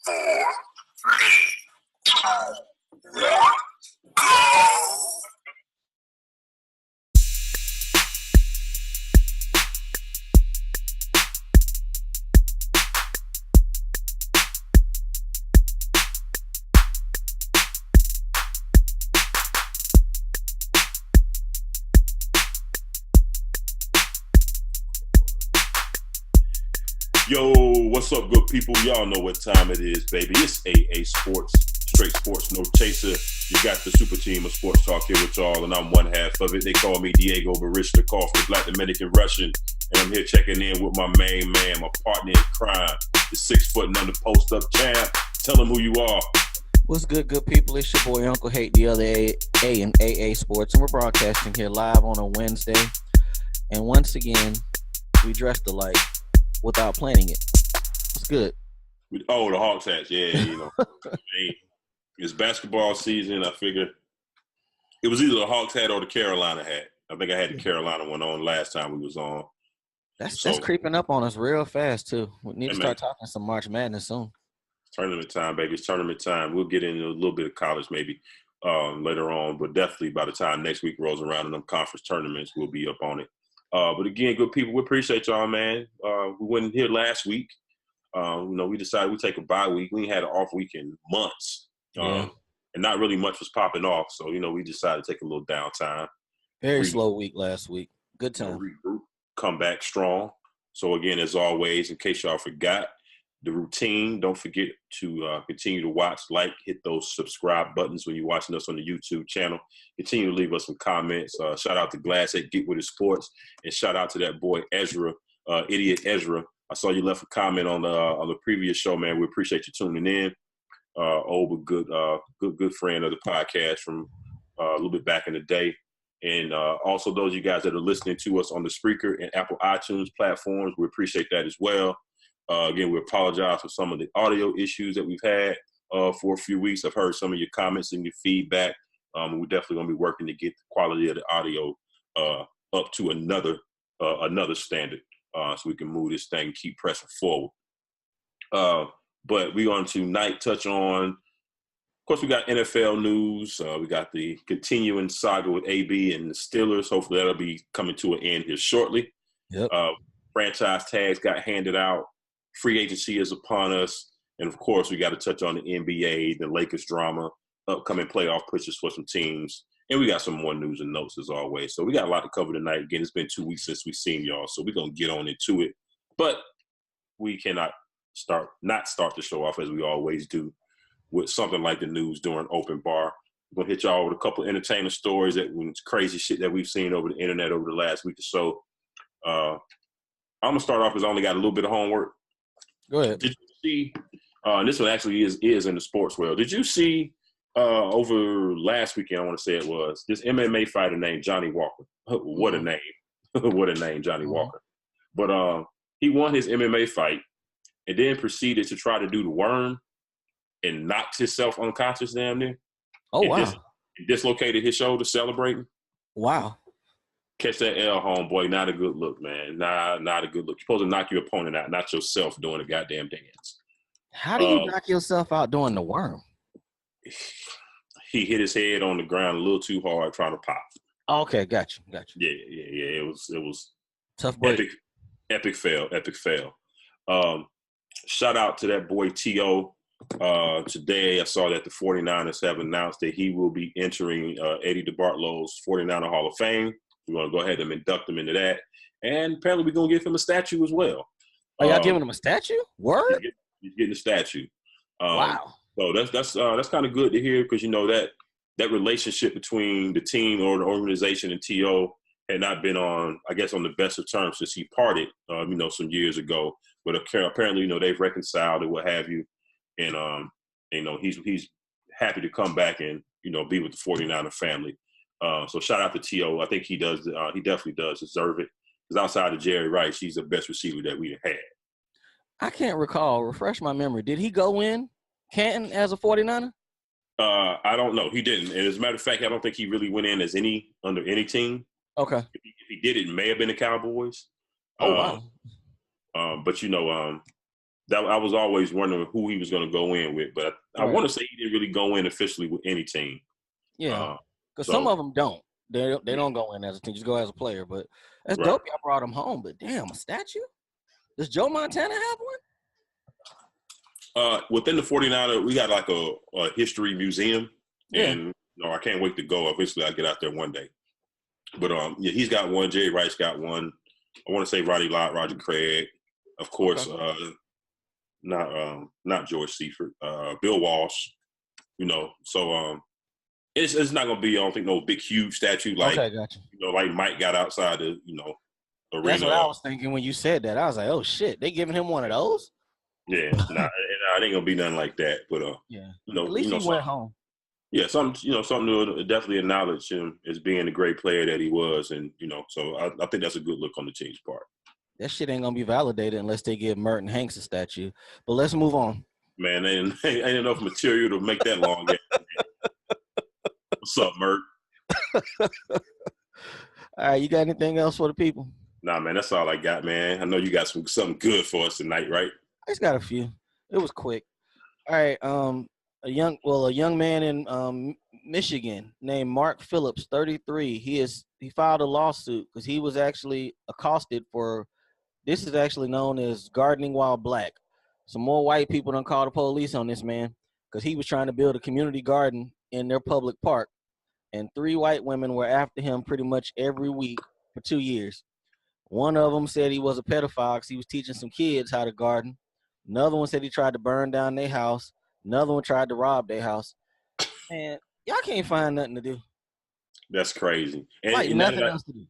four, three, two, one, go! Yo, what's up, good people? Y'all know what time it is, baby. It's AA Sports, straight sports, no chaser. You got the super team of sports talk here with y'all, and I'm one half of it. They call me Diego Barishnikov, the Black Dominican Russian, and I'm here checking in with my main man, my partner in crime, the 6 foot and under post up champ. Tell them who you are. What's good, good people? It's your boy Uncle Hate, the other A in AA Sports, and we're broadcasting here live on a Wednesday. And once again, we dressed alike without planning it. It's good. Oh, the Hawks hats, yeah, you know. Hey, it's basketball season. I figure it was either the Hawks hat or the Carolina hat. I think I had the Carolina one on last time we was on. That's creeping up on us real fast too. We need to start talking some March Madness soon. Tournament time, baby. It's tournament time. We'll get into a little bit of college maybe later on, but definitely by the time next week rolls around and them conference tournaments, we'll be up on it. But again, good people, we appreciate y'all, man. We went here last week. We decided we'd take a bye week. We ain't had an off week in months. And not really much was popping off. So, we decided to take a little downtime. Very slow week last week. Good time. Regroup, come back strong. So, again, as always, in case y'all forgot, the routine, don't forget to continue to watch, like, hit those subscribe buttons when you're watching us on the YouTube channel. Continue to leave us some comments. Shout out to Glasshead Get With It Sports, and shout out to that boy Ezra, Idiot Ezra. I saw you left a comment on the previous show, man. We appreciate you tuning in. But good friend of the podcast from a little bit back in the day. And also those of you guys that are listening to us on the Spreaker and Apple iTunes platforms, we appreciate that as well. Again, we apologize for some of the audio issues that we've had for a few weeks. I've heard some of your comments and your feedback. We're definitely going to be working to get the quality of the audio up to another standard so we can move this thing and keep pressing forward. But we're going to tonight touch on, of course, we got NFL news. We got the continuing saga with AB and the Steelers. Hopefully that'll be coming to an end here shortly. Yep. Franchise tags got handed out. Free agency is upon us. And, of course, we got to touch on the NBA, the Lakers drama, upcoming playoff pushes for some teams. And we got some more news and notes, as always. So we got a lot to cover tonight. Again, it's been 2 weeks since we've seen y'all, so we're going to get on into it. But we cannot not start the show off as we always do with something like the news during open bar. We're going to hit y'all with a couple of entertaining stories crazy shit that we've seen over the internet over the last week or so. I'm going to start off because I only got a little bit of homework. Go ahead. Did you see, and this one actually is in the sports world, did you see over last weekend, I want to say it was, this MMA fighter named Johnny Walker? What a name. What a name, Johnny Walker. But he won his MMA fight and then proceeded to try to do the worm and knocked himself unconscious damn near. Oh, wow. Dislocated his shoulder celebrating. Wow. Catch that L, homeboy. Not a good look, man. Not a good look. You're supposed to knock your opponent out, not yourself doing a goddamn dance. How do you knock yourself out doing the worm? He hit his head on the ground a little too hard trying to pop. Okay, got you. Yeah. It was tough break. Epic fail. Shout out to that boy T.O. Today I saw that the 49ers have announced that he will be entering Eddie DeBartolo's 49er Hall of Fame. We're going to go ahead and induct him into that. And apparently we're going to give him a statue as well. Are y'all giving him a statue? Word? He's getting a statue. Wow. So that's kind of good to hear because, that relationship between the team or the organization and T.O. had not been on the best of terms since he parted, some years ago. But apparently, they've reconciled and what have you. And, he's happy to come back and, be with the 49er family. So shout out to T.O. I think he does. He definitely does deserve it. Because outside of Jerry Rice, he's the best receiver that we've had. I can't recall. Refresh my memory. Did he go in Canton as a 49er? I don't know. He didn't. And as a matter of fact, I don't think he really went in as under any team. Okay. If he did, it may have been the Cowboys. Oh, wow. But that I was always wondering who he was going to go in with, but I Right. want to say he didn't really go in officially with any team. Yeah, because So some of them don't. They don't go in as a team, just go as a player. But that's Right. dope. Y'all brought him home. But damn, a statue? Does Joe Montana have one? Within the 49er, we got like a history museum, Yeah. and I can't wait to go. Obviously, I'll get out there one day. But yeah, he's got one. Jerry Rice got one. I want to say Roddy Lott, Roger Craig, of course. Not George Seifert, Bill Walsh. So it's not gonna be, I don't think, no big huge statue like Okay, gotcha. like Mike got outside the arena. That's what I was thinking when you said that. I was like, oh shit, they giving him one of those? Yeah, it ain't gonna be nothing like that. But Yeah. at least he went home. Yeah, something to definitely acknowledge him as being the great player that he was, and so I think that's a good look on the team's part. That shit ain't gonna be validated unless they give Merton Hanks a statue. But let's move on. Man, ain't enough material to make that long. What's up, Mert? All right, you got anything else for the people? Nah, man, that's all I got, man. I know you got something good for us tonight, right? I just got a few. It was quick. All right, a young man in Michigan named Mark Phillips, 33. He filed a lawsuit because he was actually accosted for. This is actually known as gardening while black. Some more white people done called the police on this man because he was trying to build a community garden in their public park, and 3 white women were after him pretty much every week for 2 years. One of them said he was a pedophile because he was teaching some kids how to garden. Another one said he tried to burn down their house. Another one tried to rob their house. Man, y'all can't find nothing to do. That's crazy. And nothing else to do.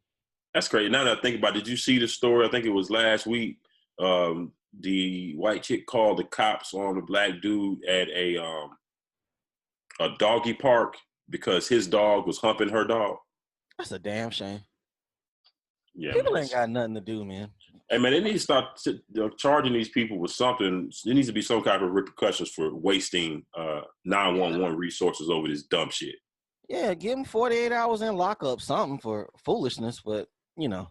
That's crazy. Now that I think about it, did you see the story? I think it was last week. The white chick called the cops on the black dude at a doggy park because his dog was humping her dog. That's a damn shame. Yeah, people ain't got nothing to do, man. Hey, man, they need to start charging these people with something. There needs to be some kind of repercussions for wasting 911 resources over this dumb shit. Yeah, give them 48 hours in lockup, something for foolishness, but, All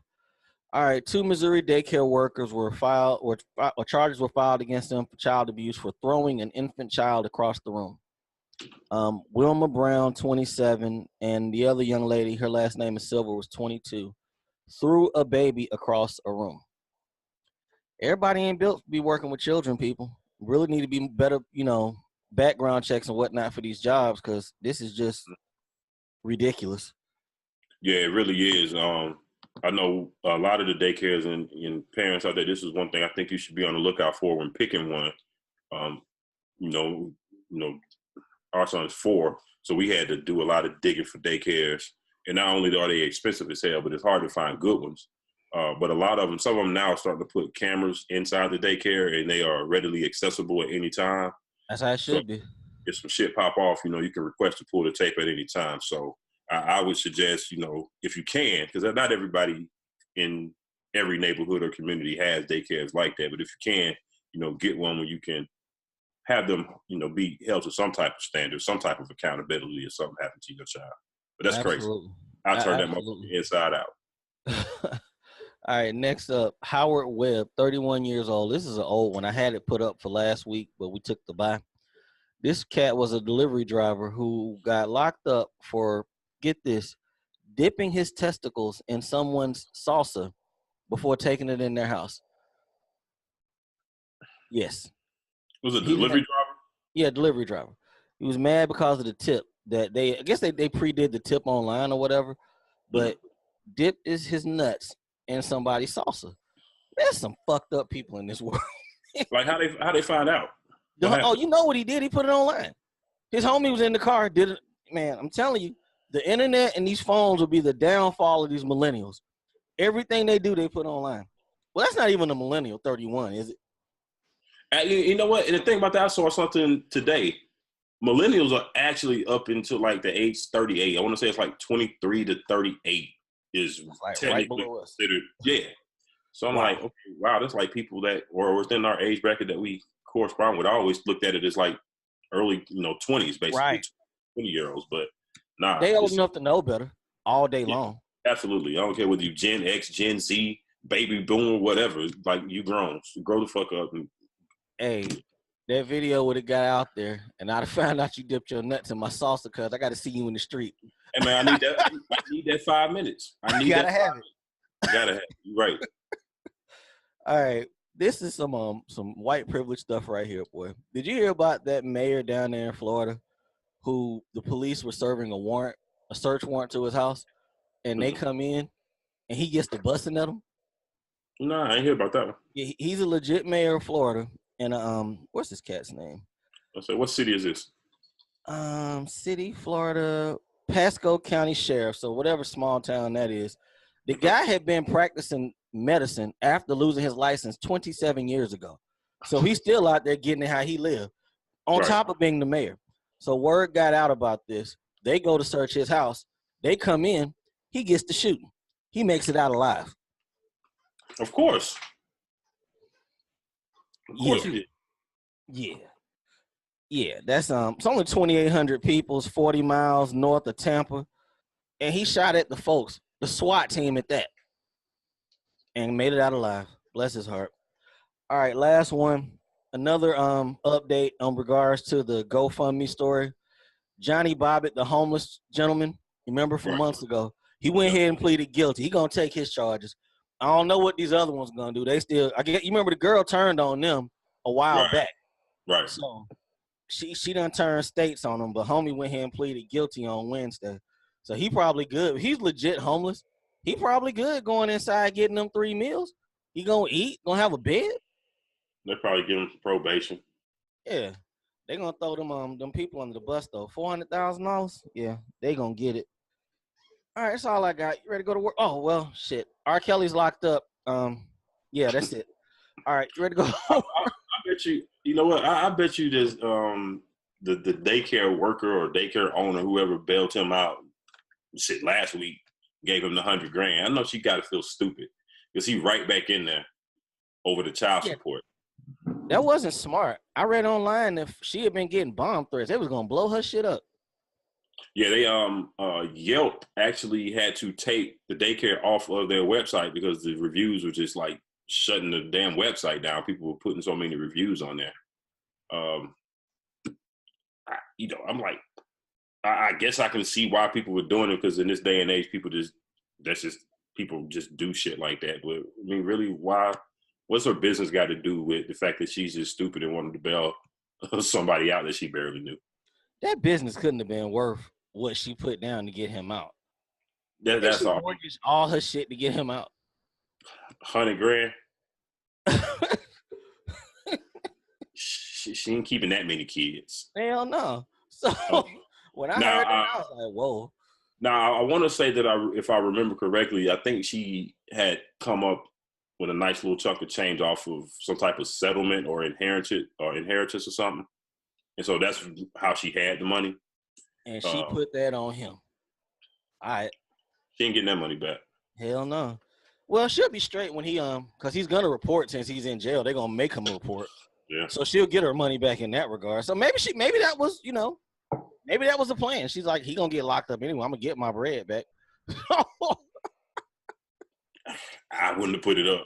right, 2 Missouri daycare workers were charges were filed against them for child abuse for throwing an infant child across the room. Wilma Brown, 27, and the other young lady, her last name is Silver, was 22, threw a baby across a room. Everybody ain't built to be working with children, people. Really need to be better, background checks and whatnot for these jobs because this is just ridiculous. Yeah, it really is. I know a lot of the daycares and parents out there, this is one thing I think you should be on the lookout for when picking one. Our son's 4, so we had to do a lot of digging for daycares. And not only are they expensive as hell, but it's hard to find good ones. But a lot of them, some of them now are starting to put cameras inside the daycare, and they are readily accessible at any time. That's how it should be. If some shit pop off, you can request to pull the tape at any time. So I would suggest, if you can, because not everybody in every neighborhood or community has daycares like that. But if you can, get one where you can have them, be held to some type of standard, some type of accountability if something happened to your child. But that's Absolutely. crazy. I turned that motherfucker inside out. All right, next up, Howard Webb, 31 years old. This is an old one. I had it put up for last week, but we took the bye. This cat was a delivery driver who got locked up for, get this, dipping his testicles in someone's salsa before taking it in their house. Yes. Was it a delivery driver? Yeah, delivery driver. He was mad because of the tip that I guess they pre-did the tip online or whatever, but dipped his nuts in somebody's salsa. There's some fucked up people in this world. Like how they find out? You know what he did? He put it online. His homie was in the car, did it. Man, I'm telling you, the internet and these phones will be the downfall of these millennials. Everything they do, they put online. Well, that's not even a millennial, 31, is it? You know what? And the thing about that, I saw something today. Millennials are actually up until like the age 38. I want to say it's like 23 to 38 is like technically right us. considered. Yeah. So I'm like, okay, wow, that's like people that or within our age bracket that we correspond with. I always looked at it as like early, 20s, basically, right. 20-year-olds. But nah, they old enough to know better all day long. Absolutely. I don't care whether you Gen X, Gen Z, baby boomer, whatever. Like you grown. So grow the fuck up and Hey, that video would have got out there, and I'd have found out you dipped your nuts in my salsa because I got to see you in the street. Hey man, I need that. I need that 5 minutes. I need gotta that. have it. You gotta have it. You're right. All right, this is some white privilege stuff right here, boy. Did you hear about that mayor down there in Florida, who the police were serving a search warrant to his house, and they come in, and he gets to busting at them? No, I ain't hear about that one. Yeah, he's a legit mayor of Florida, and what's this cat's name? I said, what city is this? City, Florida, Pasco County Sheriff. So whatever small town that is. The guy had been practicing medicine after losing his license 27 years ago. So he's still out there getting it how he lived, on top of being the mayor. So word got out about this. They go to search his house. They come in. He gets to shooting. He makes it out alive. Of course. Of course he did. Yeah. Yeah, that's it's only 2,800 people. It's 40 miles north of Tampa, and he shot at the folks, the SWAT team at that, and made it out alive. Bless his heart. All right, last one. Another update on regards to the GoFundMe story. Johnny Bobbitt, the homeless gentleman, remember from months ago, he went ahead and pleaded guilty. He gonna take his charges. I don't know what these other ones gonna do. They still, I guess you remember the girl turned on them a while back. Right. So she done turned states on him, but homie went ahead and pleaded guilty on Wednesday. So he probably good. He's legit homeless. He probably good going inside getting them 3 meals. He gonna eat, gonna have a bed. They probably give him probation. Yeah, they gonna throw them people under the bus though. $400,000. Yeah, they gonna get it. All right, that's all I got. You ready to go to work? Oh well, shit. R. Kelly's locked up. Yeah, that's it. All right, you ready to go? I bet you. You know what? I bet you there's the daycare worker or daycare owner, whoever bailed him out, shit, last week, gave him the $100,000. I know she got to feel stupid because he right back in there over the child support. That wasn't smart. I read online if she had been getting bomb threats, they was gonna blow her shit up. Yeah, they Yelp actually had to take the daycare off of their website because the reviews were just like shutting the damn website down. People were putting so many reviews on there. I'm like, I guess I can see why people were doing it because in this day and age, people just do shit like that. But I mean, really, why? What's her business got to do with the fact that she's just stupid and wanted to bail somebody out that she barely knew? That business couldn't have been worth what she put down to get him out. That's all. Mortgaged all her shit to get him out. $100,000. She ain't keeping that many kids. Hell no. So when I heard that, I was like, whoa. Now I want to say that if I remember correctly, I think she had come up with a nice little chunk of change off of some type of settlement or inheritance or something. And so that's how she had the money. And she put that on him. All right. She ain't getting that money back. Hell no. Well, she'll be straight when he because he's gonna report since he's in jail. They're gonna make him report. Yeah. So she'll get her money back in that regard. So maybe that was, maybe that was the plan. She's like, he gonna get locked up anyway. I'm gonna get my bread back. I wouldn't have put it up.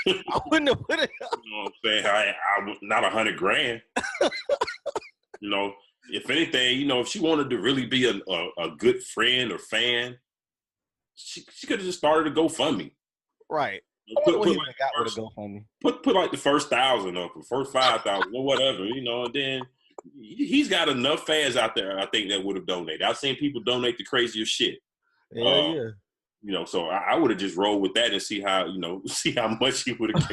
I wouldn't have put it up. You know what I'm saying? I not $100,000. If anything, if she wanted to really be a good friend or fan, she could have just started a GoFundMe. Right. Put like the first 1,000 up, the first 5,000 or whatever, and then he's got enough fans out there, I think, that would have donated. I've seen people donate the craziest shit. Yeah. So I would have just rolled with that and see how much he would have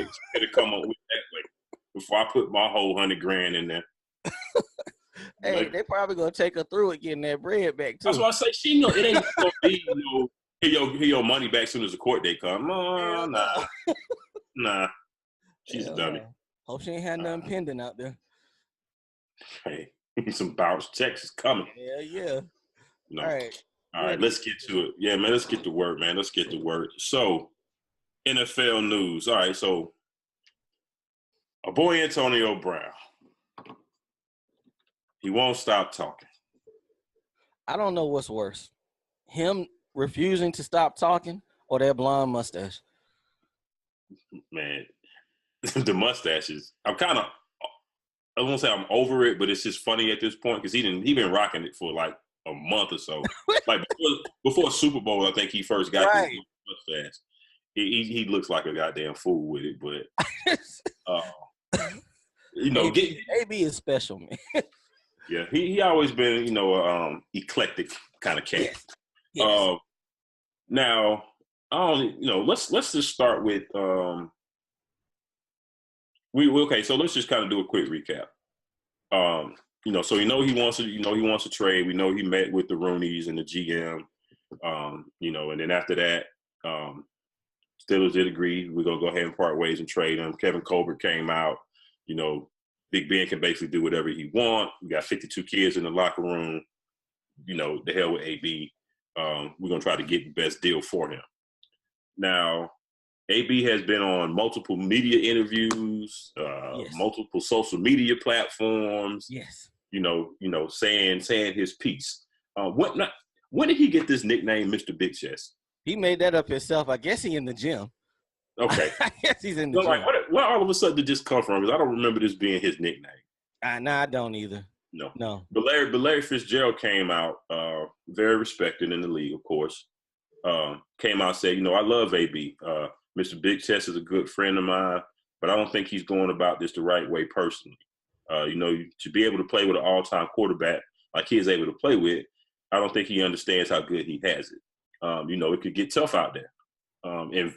come up with that way before I put my whole $100,000 in there. Hey, they probably gonna take her through it, getting that bread back too. That's why I say she know it ain't gonna be here your money back soon as the court date come. Nah. She's a dummy. Hope she ain't had nothing pending out there. Hey, some bounce checks is coming. Yeah. No. All right, let's get to it. Yeah, man, let's get to work, man. Let's get to work. So, NFL news. All right, so our boy Antonio Brown, he won't stop talking. I don't know what's worse, him refusing to stop talking or that blonde mustache. Man, the mustaches. I'm kind of I won't say I'm over it, but it's just funny at this point because he been rocking it for like a month or so. Like before Super Bowl, I think he first got Right. this mustache. He looks like a goddamn fool with it, but AB is special, man. Yeah, he always been eclectic kind of cat. Yes. Yes. Now, let's just start with okay. So let's just kind of do a quick recap. So he wants to trade. We know he met with the Rooneys and the GM. And then after that, Steelers did agree we're gonna go ahead and part ways and trade him. Kevin Colbert came out. Big Ben can basically do whatever he wants. We got 52 kids in the locker room. The hell with AB. We're gonna try to get the best deal for him. Now, AB has been on multiple media interviews, Yes. multiple social media platforms. Yes. Saying his piece. When did he get this nickname, Mr. Big Chest? He made that up himself. I guess he in the gym. Okay. I guess he's in the gym. Like, where all of a sudden did this come from? Because I don't remember this being his nickname. I don't either. No. But Larry Fitzgerald came out, very respected in the league, of course. Came out and said, I love AB. Mr. Big Chest is a good friend of mine, but I don't think he's going about this the right way personally. To be able to play with an all-time quarterback like he is able to play with, I don't think he understands how good he has it. It could get tough out there. And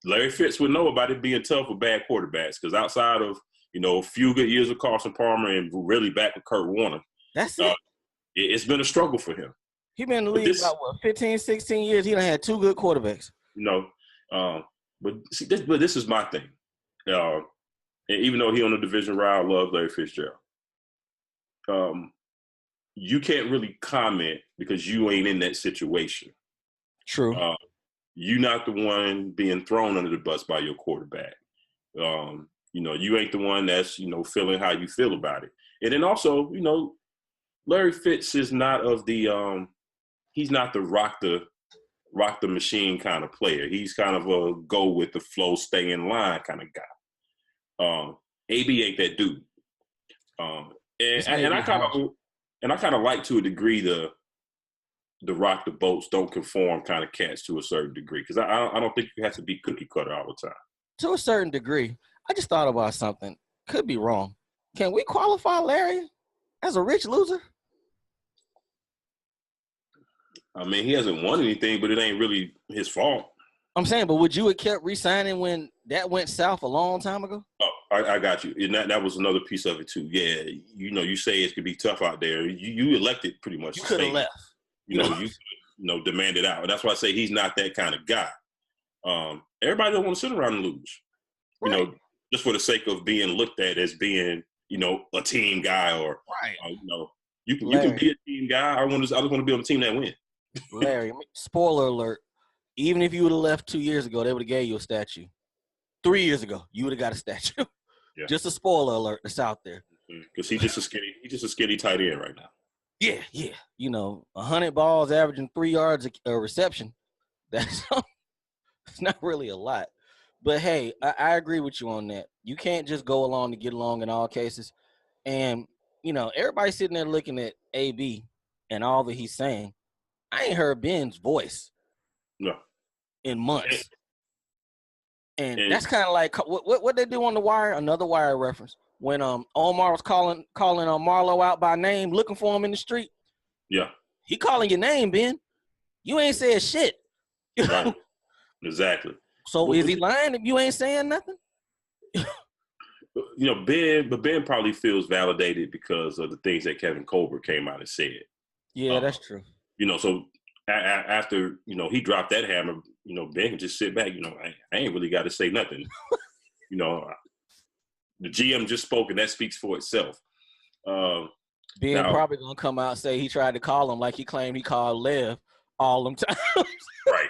Larry Fitz would know about it being tough with bad quarterbacks because outside of, a few good years of Carson Palmer and really back with Kurt Warner, that's it. It's been a struggle for him. He been in the league about 15, 16 years. He done had two good quarterbacks. But this is my thing. And even though he on the division round, I love Larry Fitzgerald. You can't really comment because you ain't in that situation. True. You're not the one being thrown under the bus by your quarterback. You ain't the one that's, feeling how you feel about it. And then also, Larry Fitz is not of the he's not the rock the machine kind of player. He's kind of a go with the flow, stay in line kind of guy. AB ain't that dude. And I kind of like to a degree the rock the boats, don't conform kind of cats to a certain degree because I don't think you have to be cookie cutter all the time. To a certain degree. I just thought about something. Could be wrong. Can we qualify Larry as a rich loser? I mean, he hasn't won anything, but it ain't really his fault. I'm saying, but would you have kept re-signing when that went south a long time ago? Oh, I got you. And that was another piece of it, too. Yeah, you say it could be tough out there. You elected pretty much. You could have left. You demanded out. And that's why I say he's not that kind of guy. Everybody don't want to sit around and lose. Right. Just for the sake of being looked at as being, a team guy or, right. You can be a team guy. I just want to be on a team that wins. Larry, spoiler alert. Even if you would have left 2 years ago, they would have gave you a statue. 3 years ago, you would have got a statue. Yeah. Just a spoiler alert that's out there. Because he's just a skinny tight end right now. Yeah. 100 balls averaging 3 yards a reception. That's it's not really a lot. But, hey, I agree with you on that. You can't just go along to get along in all cases. And, everybody's sitting there looking at AB and all that he's saying. I ain't heard Ben's voice in months. And that's kind of like what they do on The Wire, another Wire reference. When Omar was calling Marlo out by name, looking for him in the street. Yeah. He calling your name, Ben. You ain't said shit. Right. Exactly. So is he lying if you ain't saying nothing? Ben probably feels validated because of the things that Kevin Colbert came out and said. Yeah, that's true. So after, he dropped that hammer, Ben can just sit back, I ain't really got to say nothing. The GM just spoke and that speaks for itself. Ben probably going to come out and say he tried to call him like he claimed he called Lev all them times. Right.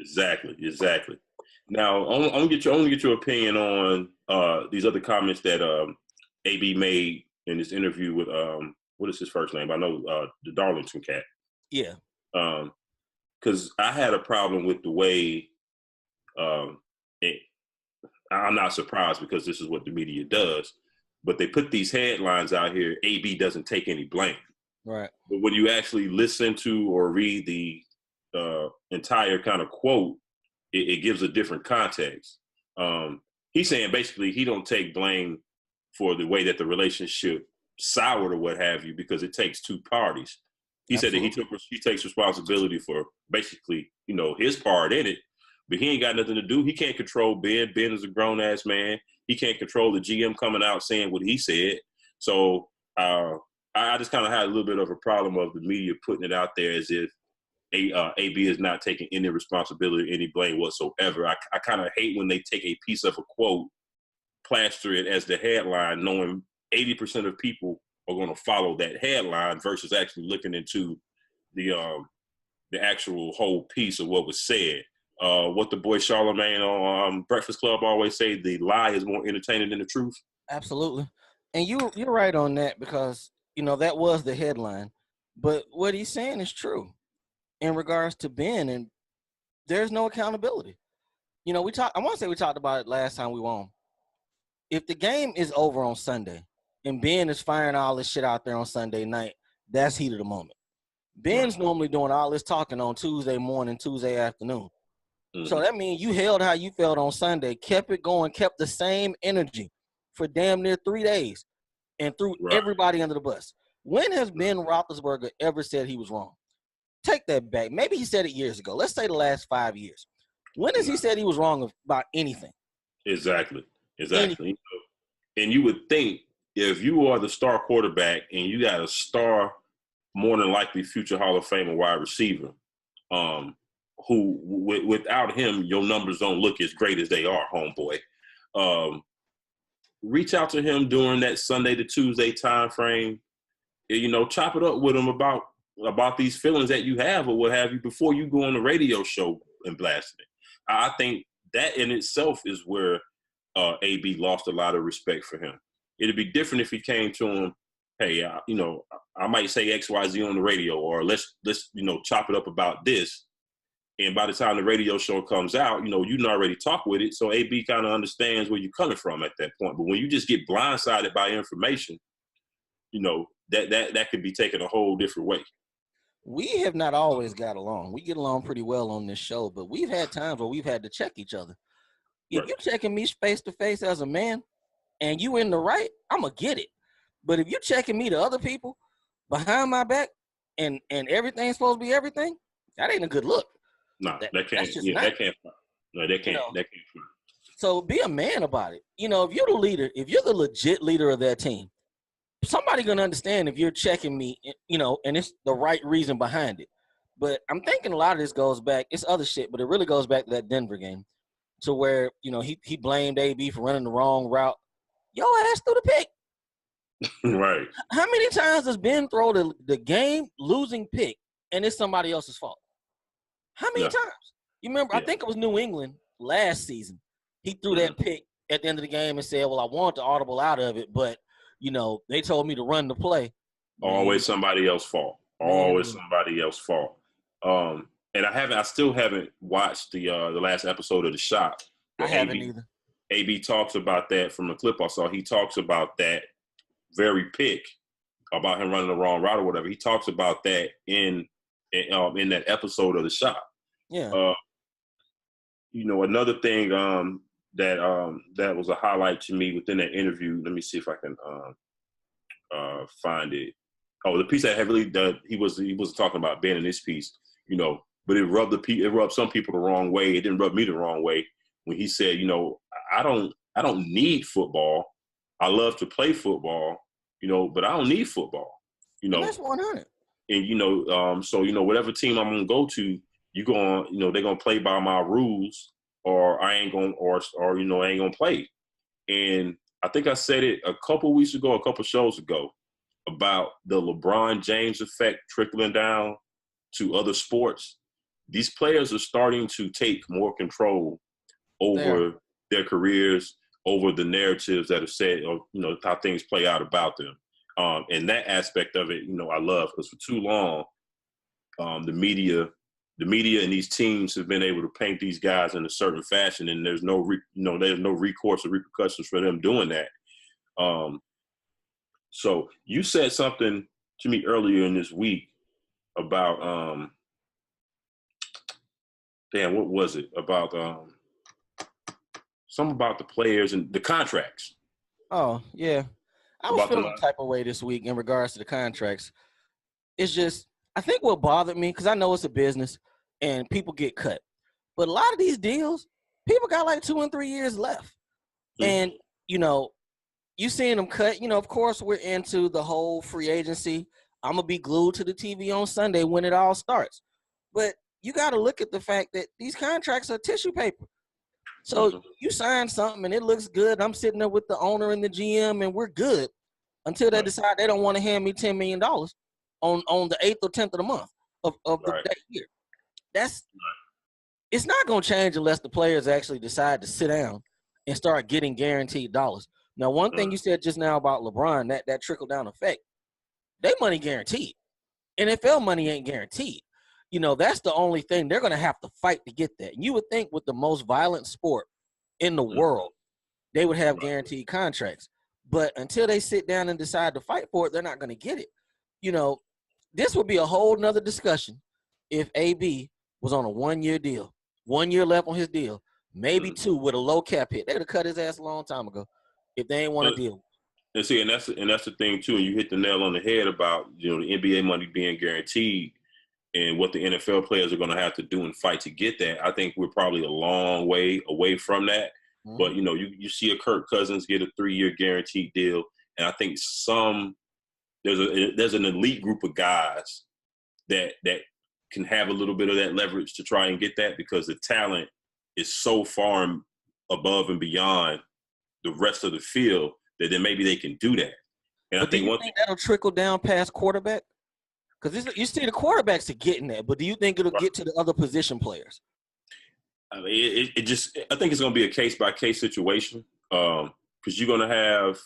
Exactly. Now, I want to get your opinion on these other comments that AB made in this interview with what is his first name? I know the Darlington cat. Yeah. Because I had a problem with the way I'm not surprised because this is what the media does. but they put these headlines out here. AB doesn't take any blame. Right. But when you actually listen to or read the entire kind of quote, it gives a different context. He's saying basically he don't take blame for the way that the relationship soured or what have you, because it takes two parties. He Absolutely. said that he takes responsibility for basically, his part in it, but he ain't got nothing to do. He can't control Ben. Ben is a grown ass man. He can't control the GM coming out saying what he said. So I just kind of had a little bit of a problem of the media putting it out there as if AB is not taking any responsibility, any blame whatsoever. I kind of hate when they take a piece of a quote, plaster it as the headline, knowing 80% of people are going to follow that headline versus actually looking into the actual whole piece of what was said. What the boy Charlemagne on Breakfast Club always say, the lie is more entertaining than the truth. Absolutely. And you're right on that, because, that was the headline. But what he's saying is true in regards to Ben, and there's no accountability. I want to say we talked about it last time we were on. If the game is over on Sunday and Ben is firing all this shit out there on Sunday night, that's heat of the moment. Ben's normally doing all this talking on Tuesday morning, Tuesday afternoon. Mm-hmm. So that means you held how you felt on Sunday, kept it going, kept the same energy for damn near 3 days, and threw everybody under the bus. When has Ben Roethlisberger ever said he was wrong? Take that back. Maybe he said it years ago. Let's say the last 5 years. When has he said he was wrong about anything? Exactly. Anything. And you would think if you are the star quarterback and you got a star, more than likely future Hall of Famer wide receiver, who without him, your numbers don't look as great as they are, homeboy. Reach out to him during that Sunday to Tuesday time frame. Chop it up with him about these feelings that you have or what have you before you go on the radio show and blast it. I think that in itself is where AB lost a lot of respect for him. It'd be different if he came to him, hey, I might say XYZ on the radio, or let's chop it up about this. And by the time the radio show comes out, you can already talk with it. So AB kind of understands where you're coming from at that point. But when you just get blindsided by information, that could be taken a whole different way. We have not always got along. We get along pretty well on this show, but we've had times where we've had to check each other. If you're checking me face to face as a man and you in the right, I'm going to get it. But if you're checking me to other people behind my back and everything's supposed to be everything, that ain't a good look. No, that can't. Yeah, that can't. No, that can't. That can't. So be a man about it. If you're the leader, if you're the legit leader of that team, somebody gonna understand if you're checking me, and it's the right reason behind it. But I'm thinking a lot of this goes back. It's other shit, but it really goes back to that Denver game, to where he blamed AB for running the wrong route. Yo ass threw the pick. Right. How many times has Ben throw the game losing pick and it's somebody else's fault? How many times? You remember? I think it was New England last season. He threw that pick at the end of the game and said, well, I want the audible out of it, but, they told me to run the play. Always somebody else's fault. Always somebody else's fault. And I still haven't watched the last episode of The Shop. I haven't either. AB talks about that from a clip I saw. He talks about that very pick, about him running the wrong route or whatever. He talks about that in that episode of The Shop. Yeah. Another thing that was a highlight to me within that interview. Let me see if I can find it. Oh, the piece that heavily he was talking about Ben in this piece, but it rubbed some people the wrong way. It didn't rub me the wrong way when he said, I don't need football. I love to play football, but I don't need football. That's 100. And so whatever team I'm gonna go to, they're gonna play by my rules, or I ain't gonna, or I ain't gonna play. And I think I said it a couple shows ago, about the LeBron James effect trickling down to other sports. These players are starting to take more control over their careers, over the narratives that are said, or how things play out about them. And that aspect of it, I love, because for too long, the media and these teams have been able to paint these guys in a certain fashion, and there's no recourse or repercussions for them doing that. So you said something to me earlier in this week about what was it? About something about the players and the contracts. Oh, yeah. I was About the feeling a type of way this week in regards to the contracts. It's just, I think what bothered me, because I know it's a business and people get cut. But a lot of these deals, people got like 2 and 3 years left. Mhm. And, you seeing them cut, of course we're into the whole free agency. I'm going to be glued to the TV on Sunday when it all starts. But you got to look at the fact that these contracts are tissue paper. So you sign something and it looks good. I'm sitting there with the owner and the GM and we're good until they decide they don't want to hand me $10 million on the 8th or 10th of the month of that year. It's not going to change unless the players actually decide to sit down and start getting guaranteed dollars. Now, one thing you said just now about LeBron, that trickle-down effect, they money guaranteed. NFL money ain't guaranteed. That's the only thing. They're going to have to fight to get that. And you would think with the most violent sport in the world, they would have guaranteed contracts. But until they sit down and decide to fight for it, they're not going to get it. This would be a whole nother discussion if AB was on a 1-year deal. 1 year left on his deal, maybe 2 with a low cap hit. They would have cut his ass a long time ago if they ain't want to deal. And see, and that's the thing too. And you hit the nail on the head about the NBA money being guaranteed and what the NFL players are going to have to do and fight to get that. I think we're probably a long way away from that. Mm-hmm. But you see a Kirk Cousins get a 3-year guaranteed deal, and I think there's an elite group of guys that can have a little bit of that leverage to try and get that because the talent is so far above and beyond the rest of the field that then maybe they can do that. And but I think that'll trickle down past quarterback? Because you see the quarterbacks are getting that, but do you think it'll get to the other position players? I mean, I think it's going to be a case-by-case situation because you're going to have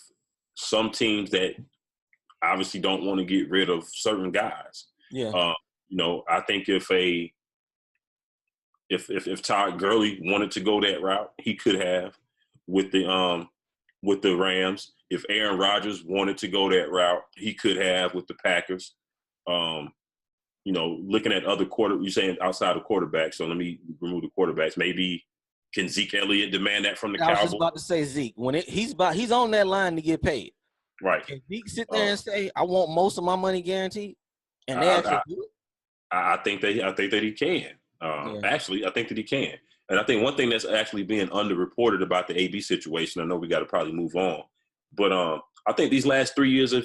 some teams that obviously don't want to get rid of certain guys. Yeah. I think if Todd Gurley wanted to go that route, he could have with the Rams. If Aaron Rodgers wanted to go that route, he could have with the Packers. Looking at other you're saying outside of quarterbacks, so let me remove the quarterbacks. Maybe can Zeke Elliott demand that from the Cowboys? I was just about to say Zeke. When he's on that line to get paid. Right. Can Zeke sit there and say, I want most of my money guaranteed? And they actually do it? I think that he can. Actually, I think that he can. And I think one thing that's actually being underreported about the AB situation, I know we got to probably move on, but I think these last 3 years of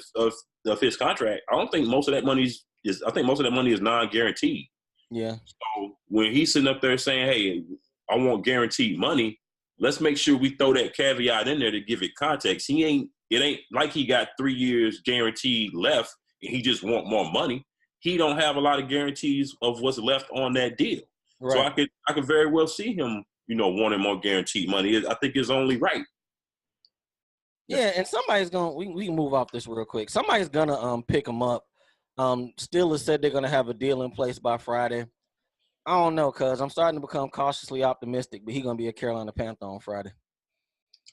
his contract, I think most of that money is non-guaranteed. Yeah. So when he's sitting up there saying, hey, I want guaranteed money, let's make sure we throw that caveat in there to give it context. It ain't like he got 3 years guaranteed left and he just want more money. He don't have a lot of guarantees of what's left on that deal. Right. So I could very well see him, wanting more guaranteed money. I think it's only right. Yeah, and somebody's we can move off this real quick. Somebody's gonna pick him up. Steelers said they're gonna have a deal in place by Friday. I don't know, cuz I'm starting to become cautiously optimistic, but he's gonna be a Carolina Panther on Friday.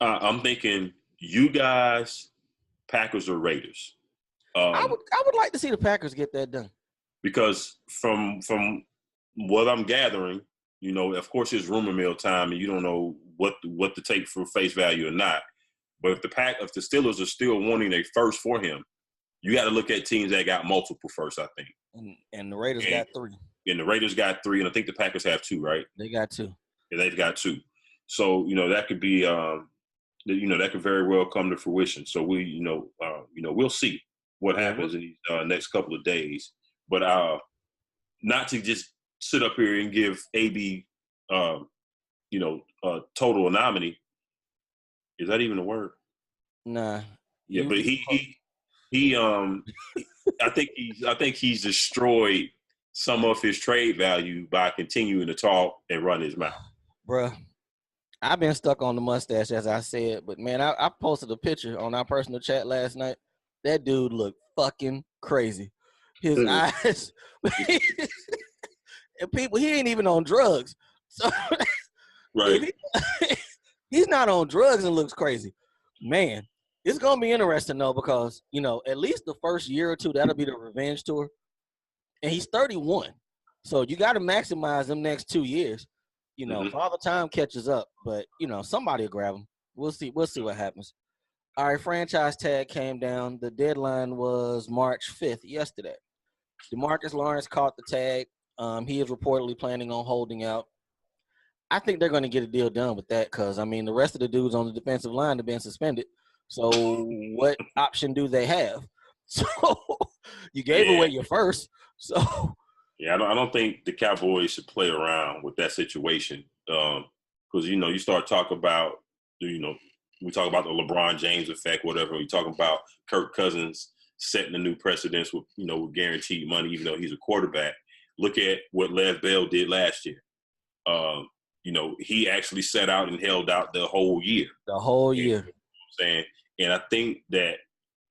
I'm thinking you guys, Packers or Raiders. I would like to see the Packers get that done. Because from what I'm gathering, of course it's rumor mill time and you don't know what to take for face value or not. But if the Steelers are still wanting a first for him, you got to look at teams that got multiple firsts, I think. And the Raiders got 3. And the Raiders got 3, and I think the Packers have 2, right? They got 2. Yeah, they've got 2. So, that could be that could very well come to fruition. So we'll see what happens in these next couple of days. But not to just sit up here and give AB, total anomaly. Is that even a word? Nah. Yeah, but he I think he's destroyed some of his trade value by continuing to talk and run his mouth. Bruh, I've been stuck on the mustache, as I said, but man, I posted a picture on our personal chat last night. That dude looked fucking crazy. His eyes, and people, he ain't even on drugs. So right. He's not on drugs and looks crazy. Man, It's gonna be interesting though because at least the first year or two that'll be the revenge tour, and he's 31, so you got to maximize them next 2 years. Father Time catches up, but somebody will grab him. We'll see. We'll see what happens. All right, franchise tag came down. The deadline was March 5th, yesterday. DeMarcus Lawrence caught the tag. He is reportedly planning on holding out. I think they're going to get a deal done with that because the rest of the dudes on the defensive line have been suspended. So what option do they have? So you gave away your first. So yeah, I don't think the Cowboys should play around with that situation because you start talking about we talk about the LeBron James effect, whatever. We talk about Kirk Cousins setting a new precedence with with guaranteed money, even though he's a quarterback. Look at what Lev Bell did last year. He actually set out and held out the whole year. The whole year. You know what I'm saying? And I think that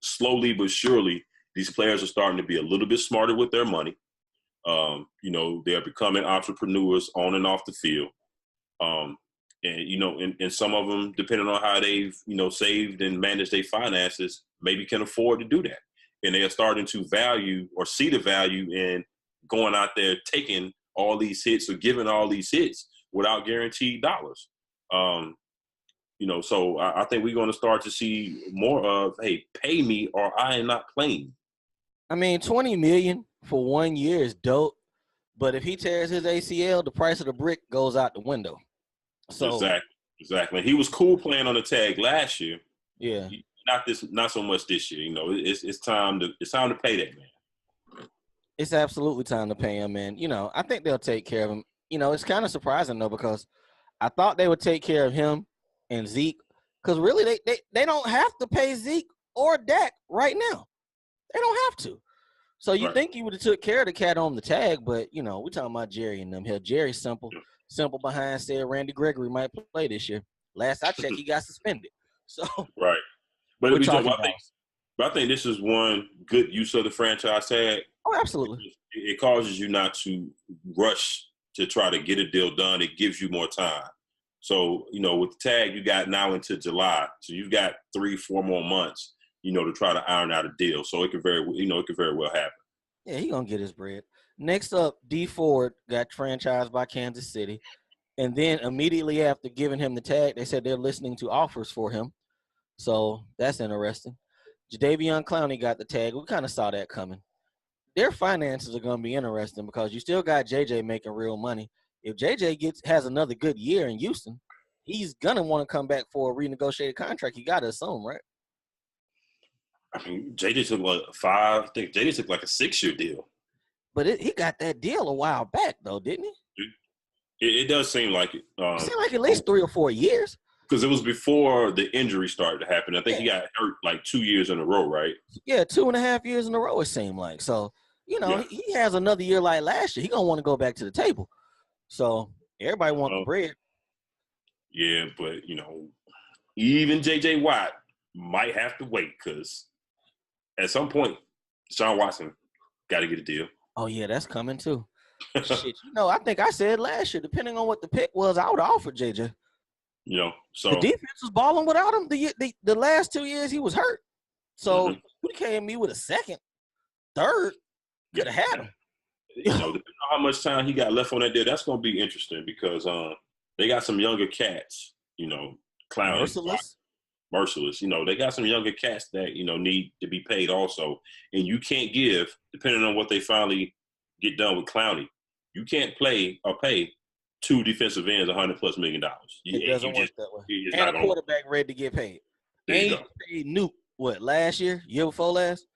slowly but surely, these players are starting to be a little bit smarter with their money. They're becoming entrepreneurs on and off the field. And some of them, depending on how they've, saved and managed their finances, maybe can afford to do that. And they are starting to value or see the value in going out there, taking all these hits or giving all these hits without guaranteed dollars. So I think we're going to start to see more of, hey, pay me or I am not playing. $20 million for 1 year is dope, but if he tears his ACL, the price of the brick goes out the window. So exactly. He was cool playing on the tag last year. Yeah. Not so much this year. It's time to pay that man. It's absolutely time to pay him, man. I think they'll take care of him. It's kind of surprising though because I thought they would take care of him and Zeke because really they don't have to pay Zeke or Dak right now. They don't have to. So you think you would have took care of the cat on the tag, but we're talking about Jerry and them here. Jerry's simple behind said Randy Gregory might play this year. Last I checked, he got suspended. So right. But I think this is one good use of the franchise tag. Oh, absolutely. It causes you not to rush to try to get a deal done. It gives you more time. So, with the tag you got now into July, so you've got 3-4 more months, to try to iron out a deal. So it could very well happen. Yeah, he gonna get his bread. Next up, D Ford got franchised by Kansas City. And then immediately after giving him the tag, they said they're listening to offers for him. So that's interesting. Jadeveon Clowney got the tag. We kind of saw that coming. Their finances are going to be interesting because you still got JJ making real money. If JJ has another good year in Houston, he's going to want to come back for a renegotiated contract. You got to assume, right? JJ took JJ took like a 6-year deal. But he got that deal a while back, though, didn't he? It does seem like it. It seemed like at least 3 or 4 years. Because it was before the injury started to happen. I think he got hurt like 2 years in a row, right? Yeah, 2.5 years in a row, it seemed like. So, he has another year like last year. He's going to want to go back to the table. So, everybody wants the bread. Yeah, but, even J.J. Watt might have to wait because at some point, Sean Watson got to get a deal. Oh, yeah, that's coming too. Shit, I think I said last year, depending on what the pick was, I would offer J.J. So the defense was balling without him. The last 2 years he was hurt. So we came me with a second, third, could have had him. Depending on how much time he got left on that deal, that's going to be interesting because they got some younger cats. Clown, Merciless. They got some younger cats that need to be paid also, and you can't give depending on what they finally get done with Clowney. You can't pay 2 defensive ends $100+ million. It doesn't work that way. And a quarterback ready to get paid. And you paid Nuke, last year before last?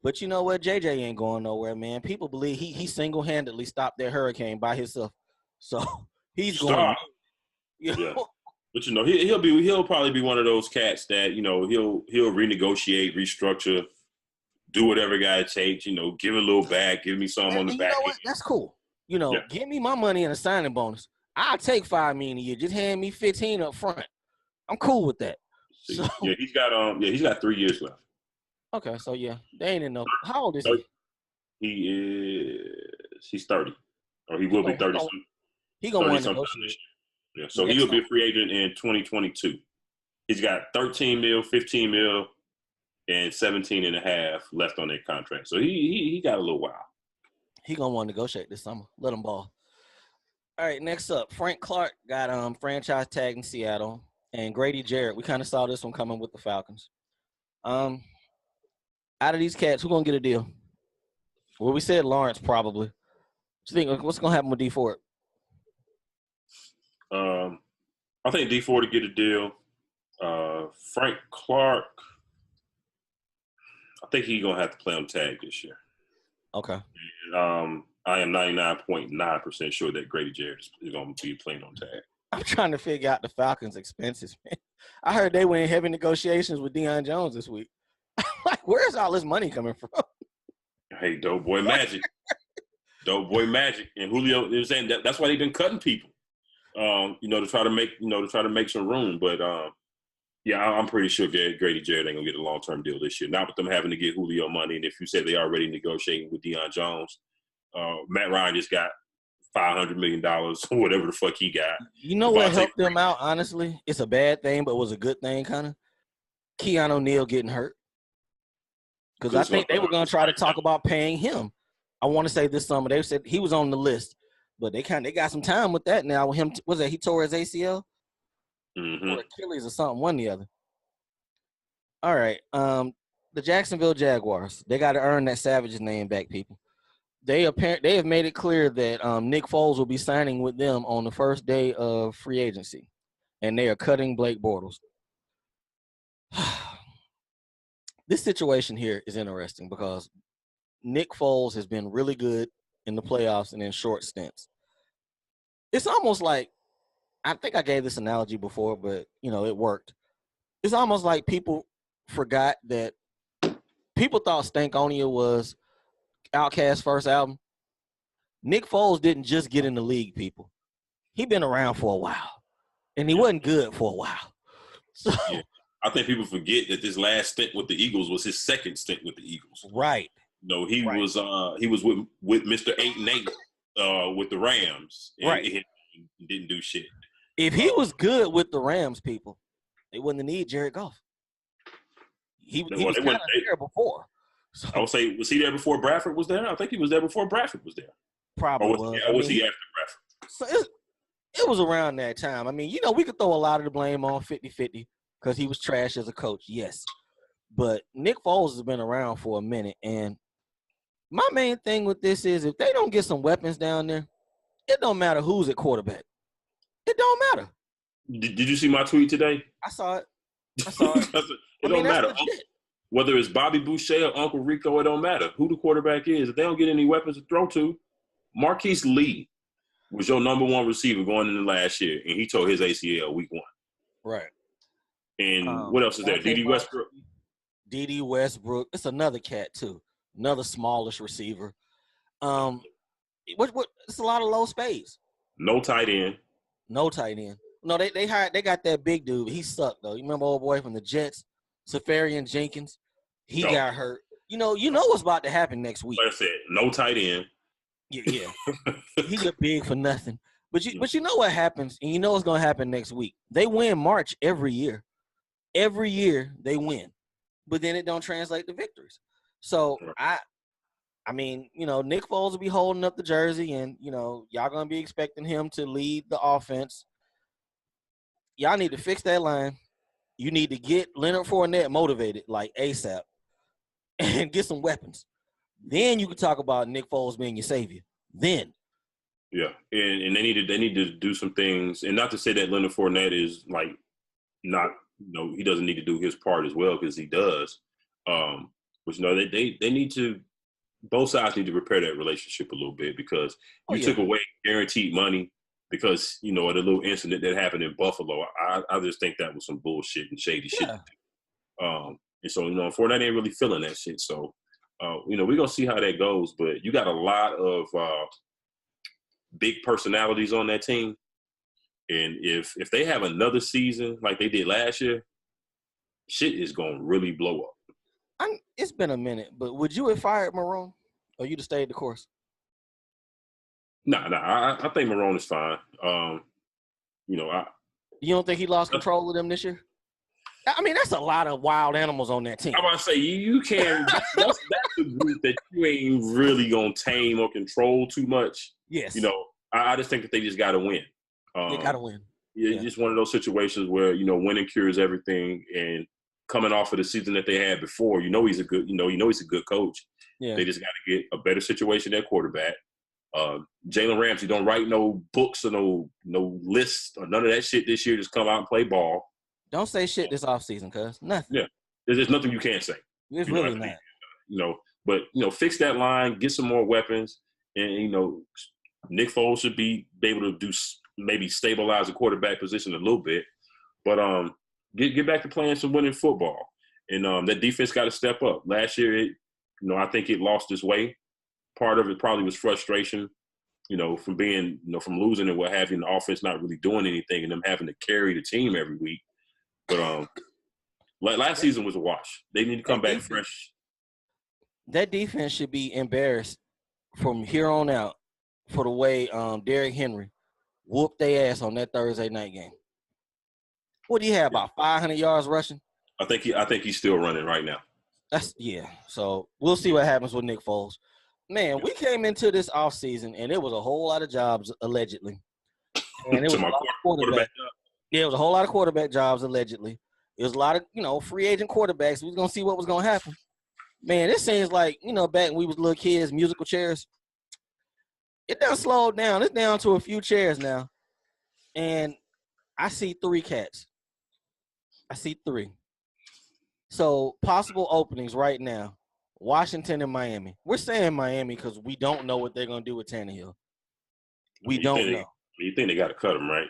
But you know what? JJ ain't going nowhere, man. People believe he single-handedly stopped that hurricane by himself. So he's going. Yeah. But he'll probably be one of those cats that he'll renegotiate, restructure, do whatever it takes. Give a little back, give me some on the back. You know what? That's cool. Give me my money and a signing bonus. I'll take $5 million a year. Just hand me 15 up front. I'm cool with that. So, yeah, he's got 3 years left. Okay, so they ain't in no. How old is he? He's 30, or he will be 30 soon. He gonna want to negotiate. Yeah, so he'll be a free agent in 2022. He's got 13 mil, 15 mil, and 17 and a half left on that contract. So he got a little while. He gonna want to negotiate this summer. Let him ball. All right, next up, Frank Clark got franchise tag in Seattle, and Grady Jarrett. We kind of saw this one coming with the Falcons. Out of these cats, who gonna get a deal? Well, we said Lawrence probably. What you think? What's gonna happen with D Ford? I think D Ford to get a deal. Frank Clark, I think he's gonna have to play on tag this year. Okay. And, I am 99.9% sure that Grady Jarrett is going to be playing on tag. I'm trying to figure out the Falcons' expenses, man. I heard they were in heavy negotiations with Deion Jones this week. Like, where's all this money coming from? Hey, Dope Boy Magic. Dope Boy Magic. And Julio, they're saying that's why they've been cutting people, to try to make some room. But, yeah, I'm pretty sure Grady Jarrett ain't going to get a long-term deal this year. Not with them having to get Julio money. And if you said they already negotiating with Deion Jones, Matt Ryan just got $500 million or whatever the fuck he got. You know what helped them out, honestly? It's a bad thing, but it was a good thing, kind of. Keanu O'Neal getting hurt. Because I think they were going to try to talk about paying him. I want to say this summer. They said he was on the list, but they got some time with that now. With him, was that he tore his ACL? Mm-hmm. Or Achilles or something, one or the other. All right. The Jacksonville Jaguars, they got to earn that Savage's name back, people. They have made it clear that Nick Foles will be signing with them on the first day of free agency, and they are cutting Blake Bortles. This situation here is interesting because Nick Foles has been really good in the playoffs and in short stints. It's almost like, I think I gave this analogy before, but, it worked. It's almost like people forgot that people thought Stankonia was Outkast's first album. Nick Foles didn't just get in the league, people. He been around for a while, and he wasn't good for a while. So yeah. I think people forget that this last stint with the Eagles was his second stint with the Eagles. Right. No, he was with Mr. 8-8 with the Rams. And right. He didn't do shit. If he was good with the Rams, people, they wouldn't need Jared Goff. He was kind of there before. So, I would say, was he there before Bradford was there? I think he was there before Bradford was there. Probably or was he after Bradford? So it was around that time. I mean, we could throw a lot of the blame on 50-50 because he was trash as a coach, yes. But Nick Foles has been around for a minute. And my main thing with this is if they don't get some weapons down there, it don't matter who's at quarterback. It don't matter. Did you see my tweet today? I saw it. It don't matter. Whether it's Bobby Boucher or Uncle Rico, it don't matter who the quarterback is. If they don't get any weapons to throw to, Marquise Lee was your number one receiver going into last year, and he tore his ACL week 1. Right. And what else is there? D.D. Westbrook? D.D. Westbrook. It's another cat, too. Another smallish receiver. It's a lot of low spades. No tight end. No tight end. No, they got that big dude. He sucked, though. You remember old boy from the Jets? Safarian Jenkins, he got hurt. You know what's about to happen next week. Like I said, no tight end. Yeah. He look big for nothing. But you know what happens, and you know what's gonna happen next week. They win March every year. Every year they win, but then it don't translate to victories. So I mean, Nick Foles will be holding up the jersey, and y'all gonna be expecting him to lead the offense. Y'all need to fix that line. You need to get Leonard Fournette motivated like ASAP and get some weapons. Then you can talk about Nick Foles being your savior. Then. Yeah, and they need to do some things, and not to say that Leonard Fournette is like not, he doesn't need to do his part as well because he does. But they need to, both sides need to repair that relationship a little bit because you took away guaranteed money. Because, the little incident that happened in Buffalo, I just think that was some bullshit and shady shit. And so, Fournette ain't really feeling that shit. So, we're going to see how that goes. But you got a lot of big personalities on that team. And if they have another season like they did last year, shit is going to really blow up. It's been a minute, but would you have fired Marone or you'd have stayed the course? No, I think Marone is fine. You don't think he lost control of them this year? I mean, that's a lot of wild animals on that team. I'm about to say you can't. That's the group that you ain't really gonna tame or control too much. Yes. You know, I just think that they just got to win. They got to win. It's just one of those situations where winning cures everything. And coming off of the season that they had before, he's a good. He's a good coach. Yeah. They just got to get a better situation at quarterback. Jalen Ramsey don't write no books or no lists or none of that shit this year. Just come out and play ball. Don't say shit this offseason, cuz. Nothing. Yeah. There's nothing you can't say. It's really not. But fix that line, get some more weapons, and Nick Foles should be able to do maybe stabilize the quarterback position a little bit, but get back to playing some winning football, and that defense got to step up. Last year, I think it lost its way. Part of it probably was frustration, from being from losing and what have you, and the offense not really doing anything, and them having to carry the team every week. But last season was a wash. They need to come back fresh. That defense should be embarrassed from here on out for the way Derrick Henry whooped their ass on that Thursday night game. What do you have, about 500 yards rushing? I think he's still running right now. So we'll see what happens with Nick Foles. Man, we came into this offseason, and it was a whole lot of jobs, allegedly. And it was a lot of quarterback. Yeah, it was a whole lot of quarterback jobs, allegedly. It was a lot of, free agent quarterbacks. We was going to see what was going to happen. Man, it seems like, back when we was little kids, musical chairs, it done slowed down. It's down to a few chairs now. And I see 3 cats. I see 3. So, possible openings right now, Washington and Miami. We're saying Miami because we don't know what they're going to do with Tannehill. We don't know. You think they got to cut him, right?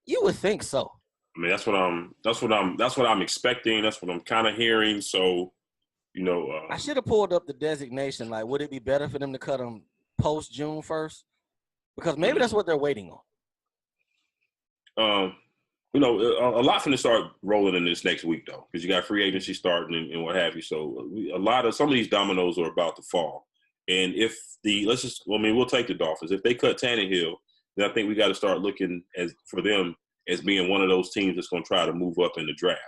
You would think so. I mean, that's what I'm expecting. That's what I'm kind of hearing. So, I should have pulled up the designation. Like, would it be better for them to cut him post June 1st? Because maybe that's what they're waiting on. A lot finna start rolling in this next week though, because you got free agency starting and what have you. So some of these dominoes are about to fall. And if we'll take the Dolphins. If they cut Tannehill, then I think we got to start looking for them as being one of those teams that's going to try to move up in the draft,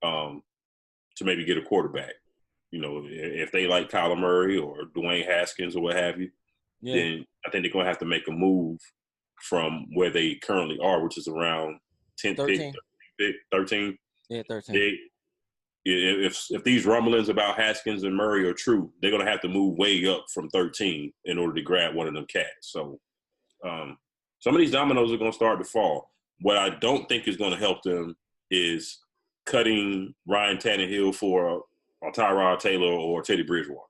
to maybe get a quarterback. If they like Kyler Murray or Dwayne Haskins or what have you, then I think they're going to have to make a move from where they currently are, which is around 10th 13. Pick, 13. Yeah, 13. If these rumblings about Haskins and Murray are true, they're going to have to move way up from 13 in order to grab one of them cats. So some of these dominoes are going to start to fall. What I don't think is going to help them is cutting Ryan Tannehill for a Tyrod Taylor or Teddy Bridgewater.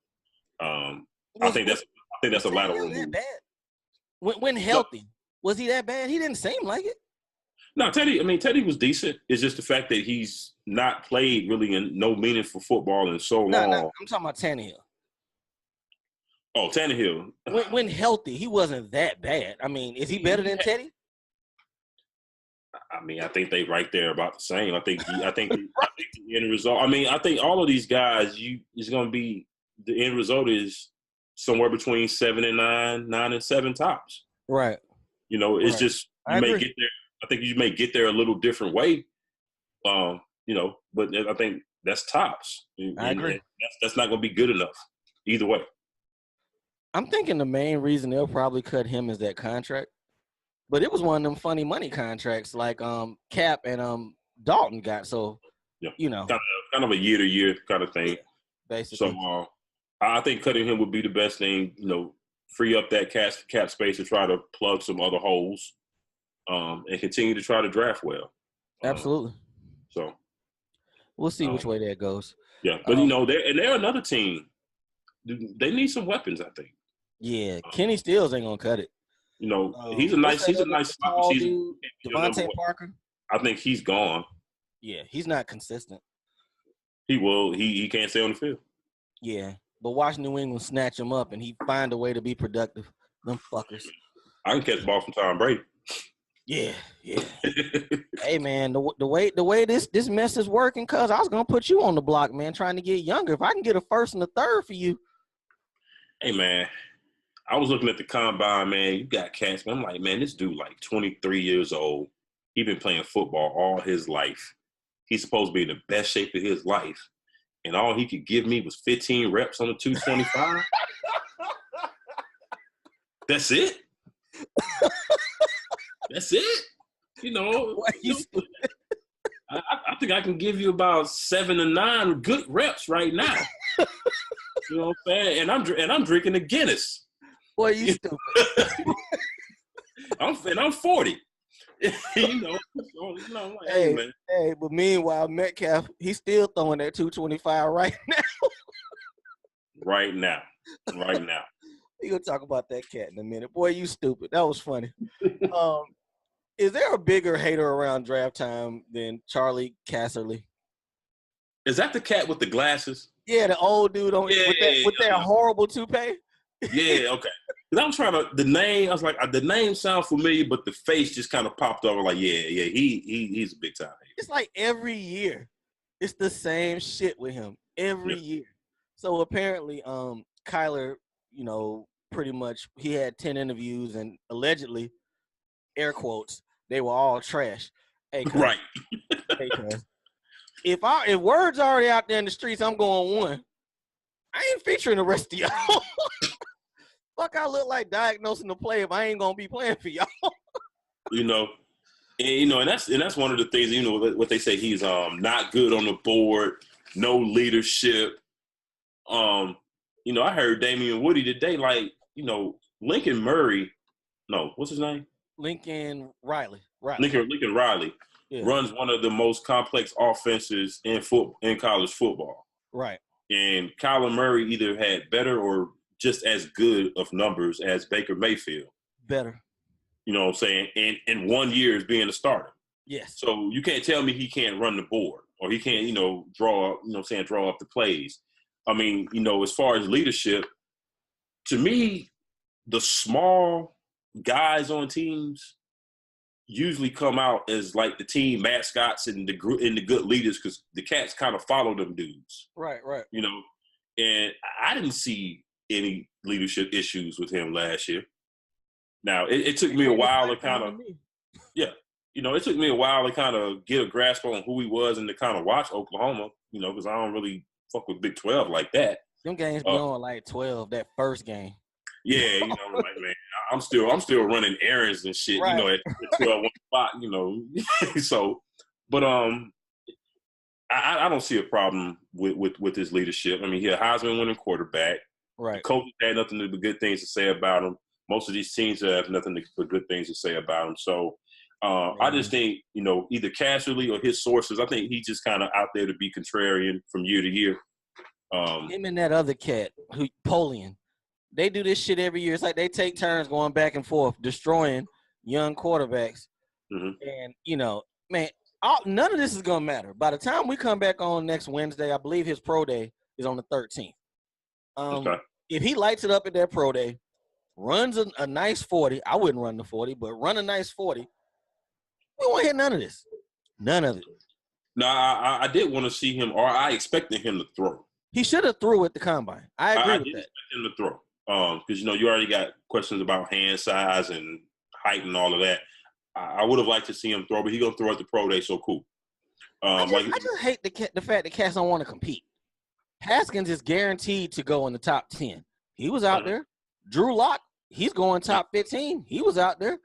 I think that's a lateral move. Bad? When healthy, was he that bad? He didn't seem like it. No, Teddy was decent. It's just the fact that he's not played really in no meaningful football in so long. No, I'm talking about Tannehill. Oh, Tannehill. When healthy, he wasn't that bad. I mean, is he better than Teddy? I mean, I think they right there about the same. I think the end result. I mean, I think all of these guys, it's going to be the end result is somewhere between 7 and 9, 9 and 7 tops. Right. It's right. Just you may get there. I think you may get there a little different way. But I think that's tops. I agree. That's not going to be good enough either way. I'm thinking the main reason they'll probably cut him is that contract. But it was one of them funny money contracts like Cap and Dalton got. So, kind of a year-to-year kind of thing. Yeah, basically. So I think cutting him would be the best thing. Free up that cap space to try to plug some other holes, and continue to try to draft well. Absolutely. So we'll see which way that goes. Yeah, but they're another team. They need some weapons, I think. Yeah, Kenny Stills ain't gonna cut it. He's a nice slot dude, Devontae Parker. I think he's gone. Yeah, he's not consistent. He will. He can't stay on the field. Yeah, but watch New England snatch him up and he find a way to be productive. Them fuckers. I can catch the ball from Tom Brady. Yeah. Hey man, the way this mess is working, cuz I was gonna put you on the block, man, trying to get younger. If I can get a first and a third for you. Hey man, I was looking at the combine, man. You got cats, man. I'm like, man, this dude like 23 years old. He been playing football all his life. he's supposed to be in the best shape of his life, and all he could give me was 15 reps on the 225. That's it. That's it. You know, I think I can give you about 7 to 9 good reps right now. You know what I'm saying? And I'm drinking a Guinness. Boy, you stupid. I'm 40. You know, I'm like, hey, man. Hey, but meanwhile, Metcalf, he's still throwing that 225 right now. Right now. We're gonna talk about that cat in a minute. Boy, you stupid. That was funny. Is there a bigger hater around draft time than Charlie Casserly? Is that the cat with the glasses? Yeah, the old dude with that horrible toupee. Yeah, okay. Because I'm trying to the name. I was like, the name sounds familiar, but the face just kind of popped over. Like, yeah, he's a big time hater. It's like every year, it's the same shit with him every year. So apparently, Kyler, you know, pretty much he had 10 interviews and allegedly, air quotes, they were all trash. Hey, right. Hey, if word's already out there in the streets, I'm going one. I ain't featuring the rest of y'all. Fuck, I look like diagnosing the play if I ain't gonna be playing for y'all. You know, and that's one of the things. You know what they say, he's not good on the board, no leadership. You know, I heard Damian Woody today, like, you know, Lincoln Riley. Lincoln Riley runs one of the most complex offenses in college football. Right. And Kyler Murray either had better or just as good of numbers as Baker Mayfield. Better. You know what I'm saying? And in 1 year as being a starter. Yes. So you can't tell me he can't run the board or he can't, draw up the plays. I mean, as far as leadership, to me, the small guys on teams usually come out as like the team mascots and the good leaders because the cats kind of follow them dudes. Right. And I didn't see any leadership issues with him last year. Now, it took me a while to kind of it took me a while to kind of get a grasp on who he was and to kind of watch Oklahoma, because I don't really fuck with Big 12 like that. Them games be on like 12, that first game. Yeah, like, man, I'm still running errands and shit, right. At 12 one spot, So, but I don't see a problem with his leadership. I mean, he's a Heisman-winning quarterback. Right. The coaches had nothing but good things to say about him. Most of these teams have nothing but good things to say about him. So, I just think, either Casserly or his sources, I think he's just kind of out there to be contrarian from year to year. Him and that other cat, Polian, they do this shit every year. It's like they take turns going back and forth, destroying young quarterbacks. Mm-hmm. And, man, none of this is going to matter. By the time we come back on next Wednesday, I believe his pro day is on the 13th. Okay. If he lights it up at that pro day, runs a nice 40, I wouldn't run the 40, but run a nice 40, we won't hit none of this. None of it. No, I did want to see him, or I expected him to throw. He should have threw at the combine. I agree with that. I expect him to throw. Because, you already got questions about hand size and height and all of that. I would have liked to see him throw, but he's going to throw at the pro day, so cool. I just hate the fact that cats don't want to compete. Haskins is guaranteed to go in the top 10. He was out there. Drew Lock, he's going top 15. He was out there.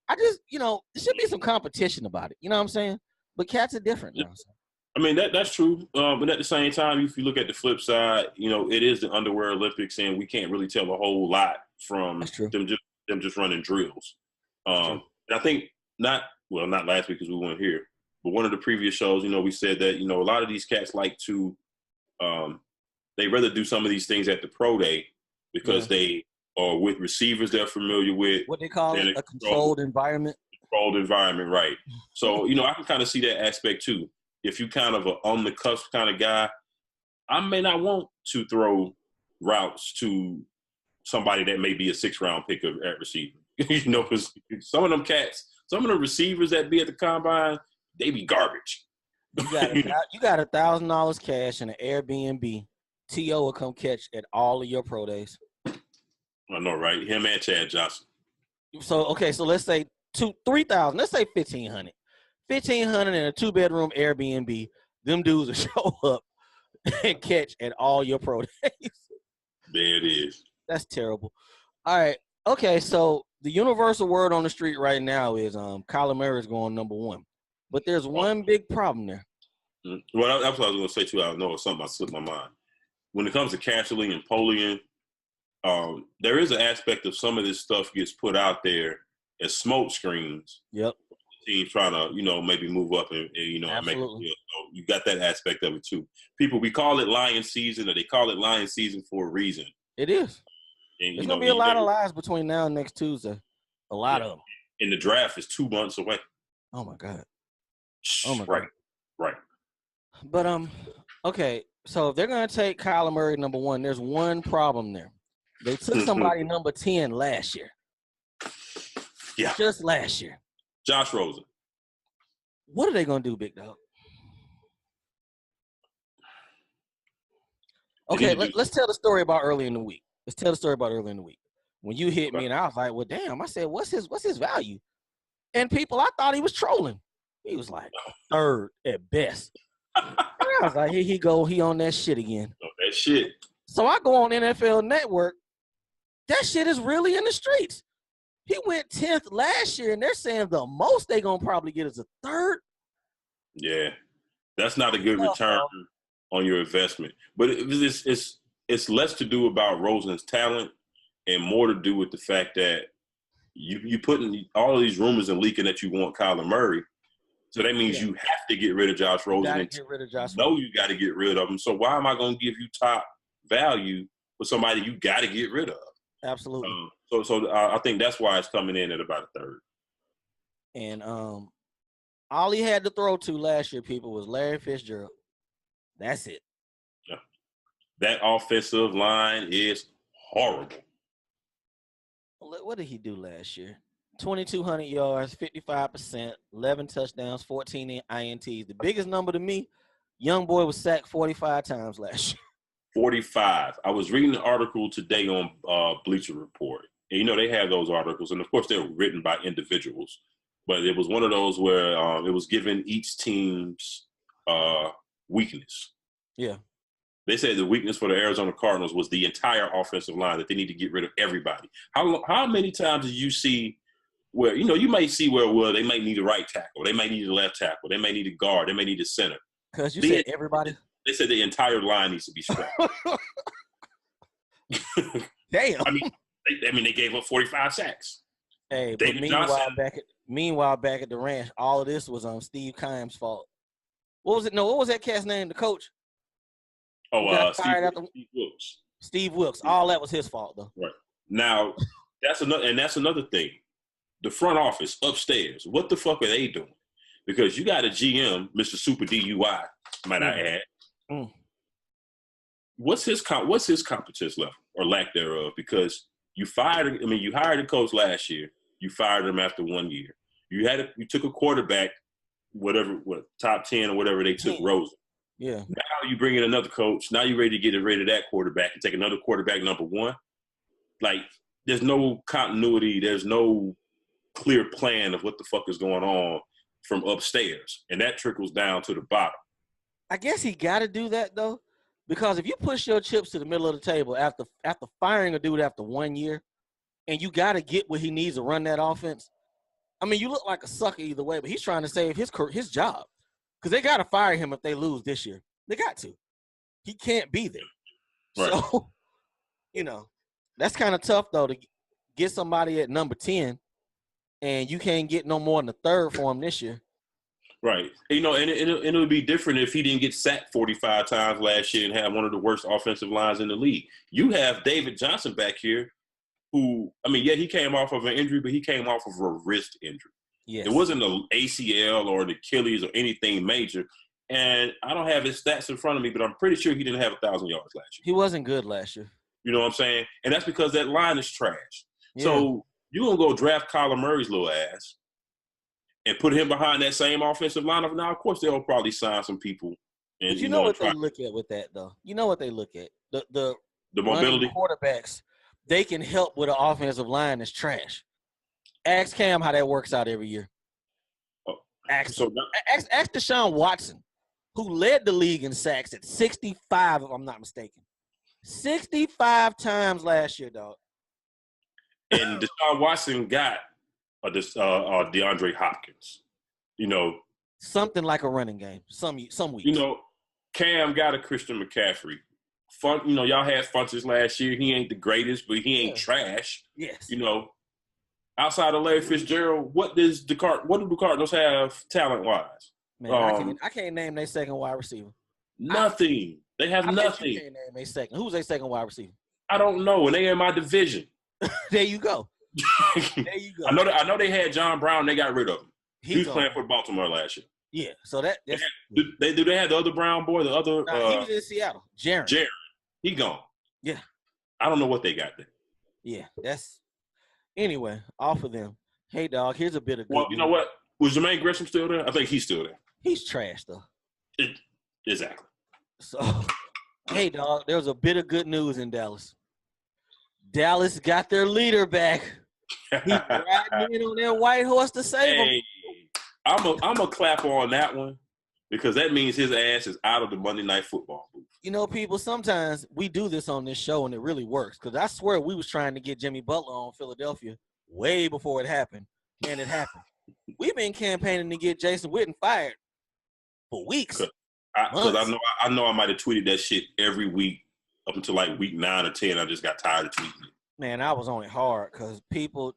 I just, there should be some competition about it. You know what I'm saying? But cats are different. You know what I'm saying? I mean, that's true. But at the same time, if you look at the flip side, it is the underwear Olympics, and we can't really tell a whole lot from them just running drills. And I think not last week because we weren't here, but one of the previous shows, we said that, a lot of these cats like to they rather do some of these things at the pro day because they are with receivers they're familiar with. What they call it, a controlled environment. Controlled environment, right. So, I can kind of see that aspect too. If you kind of a on the cusp kind of guy, I may not want to throw routes to somebody that may be a 6th-round pick at receiver. Because some of them cats, some of the receivers that be at the combine, they be garbage. You got $1,000 cash in an Airbnb. T.O. will come catch at all of your pro days. I know, right? Him and Chad Johnson. So let's say $3,000. Let's say $1,500. $1,500 in a 2-bedroom Airbnb. Them dudes will show up and catch at all your pro days. There it is. That's terrible. All right. Okay, so the universal word on the street right now is Kyler Murray is going number 1. But there's one big problem there. Well, that's what I was going to say, too. I don't know. It's something I slipped my mind. When it comes to canceling and polling, there is an aspect of some of this stuff gets put out there as smoke screens. Yep. Teams trying to, maybe move up and make it. So you got that aspect of it, too. People, we call it lion season, or they call it lion season for a reason. It is. And, There's going to be a lot of lies between now and next Tuesday. A lot of them. And the draft is 2 months away. Oh, my God. Right. But, okay, so if they're going to take Kyler Murray number 1, there's one problem there. They took somebody number 10 last year. Yeah. Just last year. Josh Rosen. What are they going to do, big dog? Okay, let's tell the story about early in the week. When you hit me and I was like, well, damn. I said, what's his value? And people, I thought he was trolling. He was like 3rd at best. And I was like, here he go. He on that shit again. That shit. So I go on NFL Network. That shit is really in the streets. He went 10th last year, and they're saying the most they going to probably get is a 3rd. Yeah. That's not a good return on your investment. But it's less to do about Rosen's talent and more to do with the fact that you putting all of these rumors and leaking that you want Kyler Murray. So that means you have to get rid of Josh Rosen. You got to get rid of Josh Rosen. No, you got to get rid of him. So why am I going to give you top value for somebody you got to get rid of? Absolutely. So I think that's why it's coming in at about a 3rd. And all he had to throw to last year, people, was Larry Fitzgerald. That's it. Yeah. That offensive line is horrible. What did he do last year? 2,200 yards, 55%, 11 touchdowns, 14 INTs. The biggest number to me, young boy was sacked 45 times last year. 45. I was reading an article today on Bleacher Report. And, they have those articles. And, of course, they're written by individuals. But it was one of those where it was given each team's weakness. Yeah. They said the weakness for the Arizona Cardinals was the entire offensive line, that they need to get rid of everybody. How many times do you see where, you might see where they might need a right tackle, they might need a left tackle, they may need a guard, they may need a center. Because you said everybody? They said the entire line needs to be scrapped. Damn. They gave up 45 sacks. Hey, but meanwhile back at the ranch, all of this was on Steve Keim's fault. What was it? No, what was that cat's name? The coach? Steve Wilks. Steve Wilks. All that was his fault, though. Right. Now, that's another thing. The front office upstairs, what the fuck are they doing? Because you got a GM, Mr. Super DUI, might I add. Mm. What's his competence level or lack thereof? Because you hired a coach last year. You fired him after 1 year. You took a quarterback, top 10 or whatever they took Rosen. Yeah. Now you bring in another coach. Now you're ready to get rid of that quarterback and take another quarterback number 1. Like, there's no continuity. There's no clear plan of what the fuck is going on from upstairs. And that trickles down to the bottom. I guess he got to do that, though, because if you push your chips to the middle of the table after firing a dude after 1 year, and you got to get what he needs to run that offense, you look like a sucker either way, but he's trying to save his job because they got to fire him if they lose this year. They got to. He can't be there. Right. So, that's kind of tough, though, to get somebody at number 10, and you can't get no more than a 3rd for him this year. Right. And it would be different if he didn't get sacked 45 times last year and have one of the worst offensive lines in the league. You have David Johnson back here who, he came off of an injury, but he came off of a wrist injury. Yes. It wasn't an ACL or an Achilles or anything major. And I don't have his stats in front of me, but I'm pretty sure he didn't have 1,000 yards last year. He wasn't good last year. You know what I'm saying? And that's because that line is trash. Yeah. So you're going to go draft Kyler Murray's little ass and put him behind that same offensive lineup. Now, of course, they'll probably sign some people. And, but you know what they look at with that, though? You know what they look at? The mobility quarterbacks, they can help with an offensive line that's trash. Ask Cam how that works out every year. Ask, So ask Deshaun Watson, who led the league in sacks at 65, if I'm not mistaken. 65 times last year, dog. and Deshaun Watson got DeAndre Hopkins. You know, Something like a running game. Some weeks. you know, Cam got a Christian McCaffrey. Fun, you know, y'all had Funches last year. He ain't the greatest, but he ain't trash. Yes. You know, outside of Larry Fitzgerald, what do the Cardinals have talent wise? Man, I can't name their second wide receiver. Nothing. They have nothing. You can't name their second. Who's their second wide receiver? I don't know, and they in my division. There you go. There you go. I know they had John Brown. They got rid of him. He was gone. playing for Baltimore last year. Yeah. So that's They have the other Brown boy, the other. he was in Seattle. Jaron. He gone. Yeah. I don't know what they got there. Yeah. Anyway, off of them. Hey, dog. Here's a bit of good. Well, you know what? Was Jermaine Gresham still there? I think he's still there. He's trash though. Exactly. So, hey, dog. There's a bit of good news in Dallas. Dallas got their leader back. He's riding in on their white horse to save him. I'm a clap on that one because that means his ass is out of the Monday Night Football booth. You know, people, sometimes we do this on this show and it really works because I swear we was trying to get Jimmy Butler on Philadelphia way before it happened, and it happened. We've been campaigning to get Jason Witten fired for weeks. Because I know I might have tweeted that shit every week up until like week 9 or 10. I just got tired of tweeting it. Man, I was on it hard because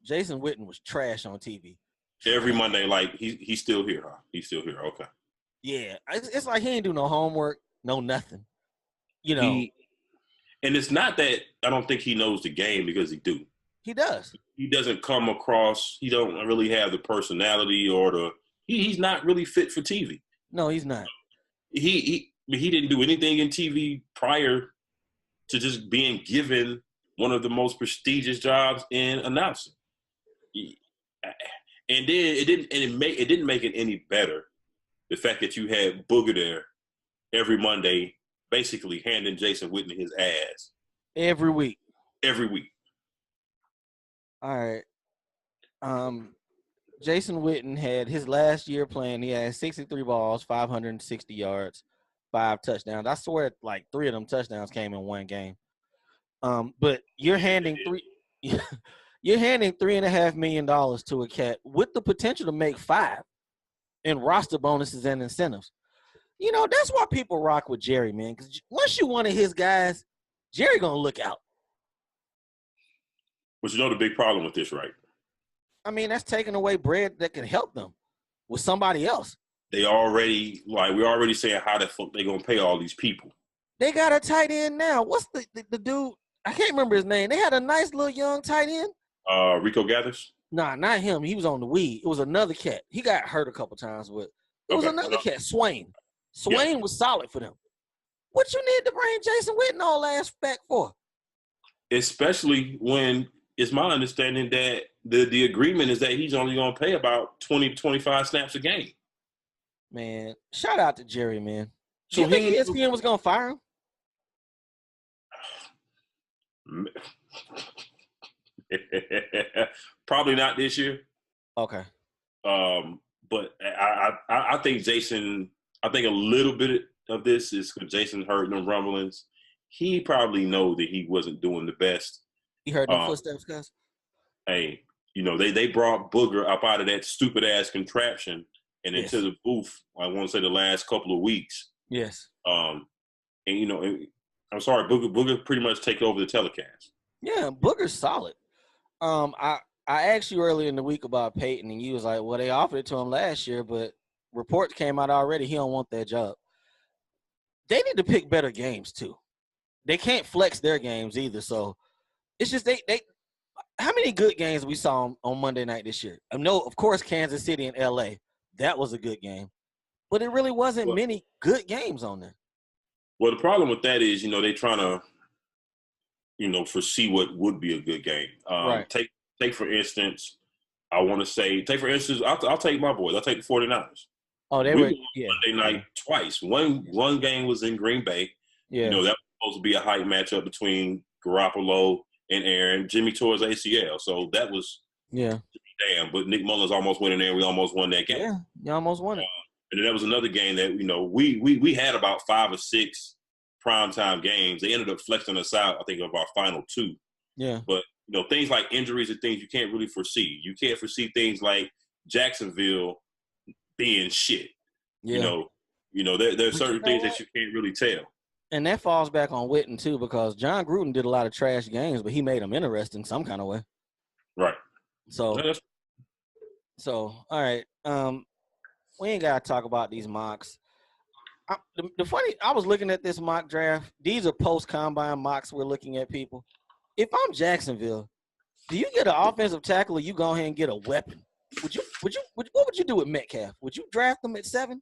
Jason Witten was trash on TV. Every Monday, like he's still here, huh? He's still here. Okay. Yeah, it's like he ain't do no homework, no nothing. You know. And it's not that I don't think he knows the game because he do. He does. He doesn't come across. He don't really have the personality or he's not really fit for TV. No, he's not. He didn't do anything in TV prior to just being given one of the most prestigious jobs in announcing. And then it didn't make it any better. The fact that you had Booger there every Monday, basically handing Jason Witten his ass every week. All right. Jason Witten had his last year playing. He had 63 balls, 560 yards, 5 touchdowns. I swear, like 3 of them touchdowns came in one game. But you're handing $3.5 million to a cat with the potential to make 5 in roster bonuses and incentives. You know, that's why people rock with Jerry, man. Because once you're one of his guys, Jerry gonna look out. But you know the big problem with this, right? I mean, that's taking away bread that can help them with somebody else. We're already saying how the fuck they gonna pay all these people. They got a tight end now. What's the dude? I can't remember his name. They had a nice little young tight end. Rico Gathers? Nah, not him. He was on the weed. It was another cat. He got hurt a couple times, but it was another cat, Swain. Swain was solid for them. What you need to bring Jason Witten all last back for? Especially when it's my understanding that the agreement is that he's only going to play about 20 to 25 snaps a game. Man, shout out to Jerry, man. So you think ESPN was going to fire him? Probably not this year. Okay. But I think Jason. I think a little bit of this is because Jason heard them rumblings. He probably know that he wasn't doing the best. He heard them footsteps, guys. Hey, you know they brought Booger up out of that stupid ass contraption and into the booth. I want to say the last couple of weeks. Yes. And you know, I'm sorry, Booger pretty much take over the telecast. Yeah, Booger's solid. I asked you earlier in the week about Peyton, and you was like, well, they offered it to him last year, but reports came out already. He don't want that job. They need to pick better games, too. They can't flex their games either, so it's just they how many good games we saw on Monday night this year? I know, of course, Kansas City and L.A. That was a good game. But it really wasn't many good games on there. Well, the problem with that is, you know, they're trying to, you know, foresee what would be a good game. Right. Take for instance, I'll take my boys. I'll take the 49ers. Oh, they were Monday night twice. One game was in Green Bay. Yeah. You know, that was supposed to be a hype matchup between Garoppolo and Aaron. Jimmy tore his ACL. So that was damn, but Nick Mullins almost went in there. We almost won that game. Yeah, you almost won it. And then that was another game that, we had about 5 or 6 primetime games. They ended up flexing us out, I think, of our final 2. Yeah. But, things like injuries and things you can't really foresee. You can't foresee things like Jacksonville being shit. Yeah. There's certain things that you can't really tell. And that falls back on Witten, too, because John Gruden did a lot of trash games, but he made them interesting some kind of way. Right. So, all right. We ain't got to talk about these mocks. I was looking at this mock draft. These are post-combine mocks we're looking at, people. If I'm Jacksonville, do you get an offensive tackle or you go ahead and get a weapon? What would you do with Metcalf? Would you draft him at 7?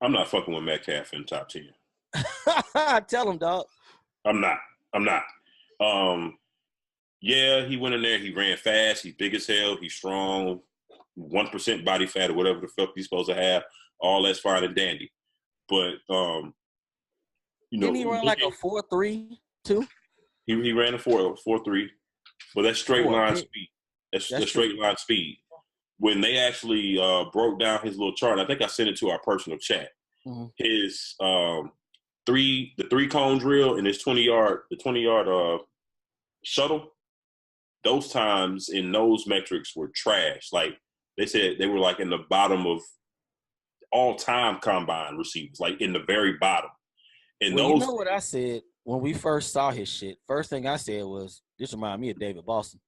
I'm not fucking with Metcalf in the top 10. Tell him, dog. I'm not. Yeah, he went in there. He ran fast. He's big as hell. He's strong. 1% body fat or whatever the fuck he's supposed to have. All that's fine and dandy. But, didn't he run like a 4.3 too? He ran a 4.3. But that's straight line speed. That's straight line speed. When they actually broke down his little chart, I think I sent it to our personal chat. Mm-hmm. His the 3-cone drill and his 20-yard shuttle, those times in those metrics were trash. Like they said, they were like in the bottom of all-time combine receivers, like in the very bottom. And you know what I said when we first saw his shit? First thing I said was, this reminded me of David Boston.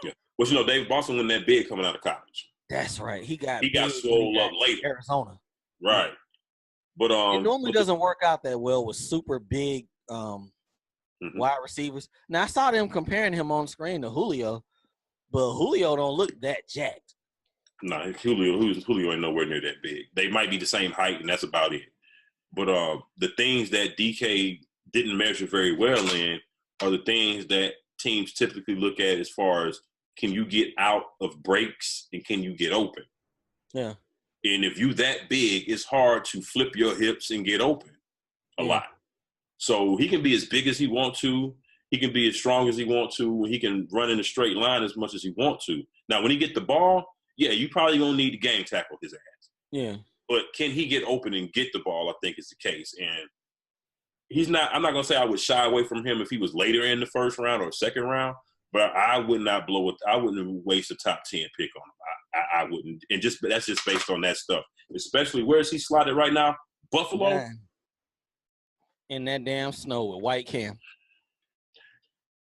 Yeah. Well, David Boston wasn't that big coming out of college. That's right. He got swole up later. Arizona. Right. But it normally doesn't work out that well with super big wide receivers. Now I saw them comparing him on screen to Julio, but Julio don't look that jacked. Nah, Julio ain't nowhere near that big. They might be the same height, and that's about it. But the things that DK didn't measure very well in are the things that teams typically look at as far as, can you get out of breaks and can you get open? Yeah. And if you that big, it's hard to flip your hips and get open a lot. So he can be as big as he wants to. He can be as strong as he wants to. He can run in a straight line as much as he wants to. Now, when he get the ball, yeah, you probably going to need to game tackle his ass. Yeah. But can he get open and get the ball, I think is the case. And I'm not going to say I would shy away from him if he was later in the first round or second round, but I would not I wouldn't waste a top 10 pick on him. I wouldn't. And that's just based on that stuff. Especially, where is he slotted right now? Buffalo? Man. In that damn snow with White Cam.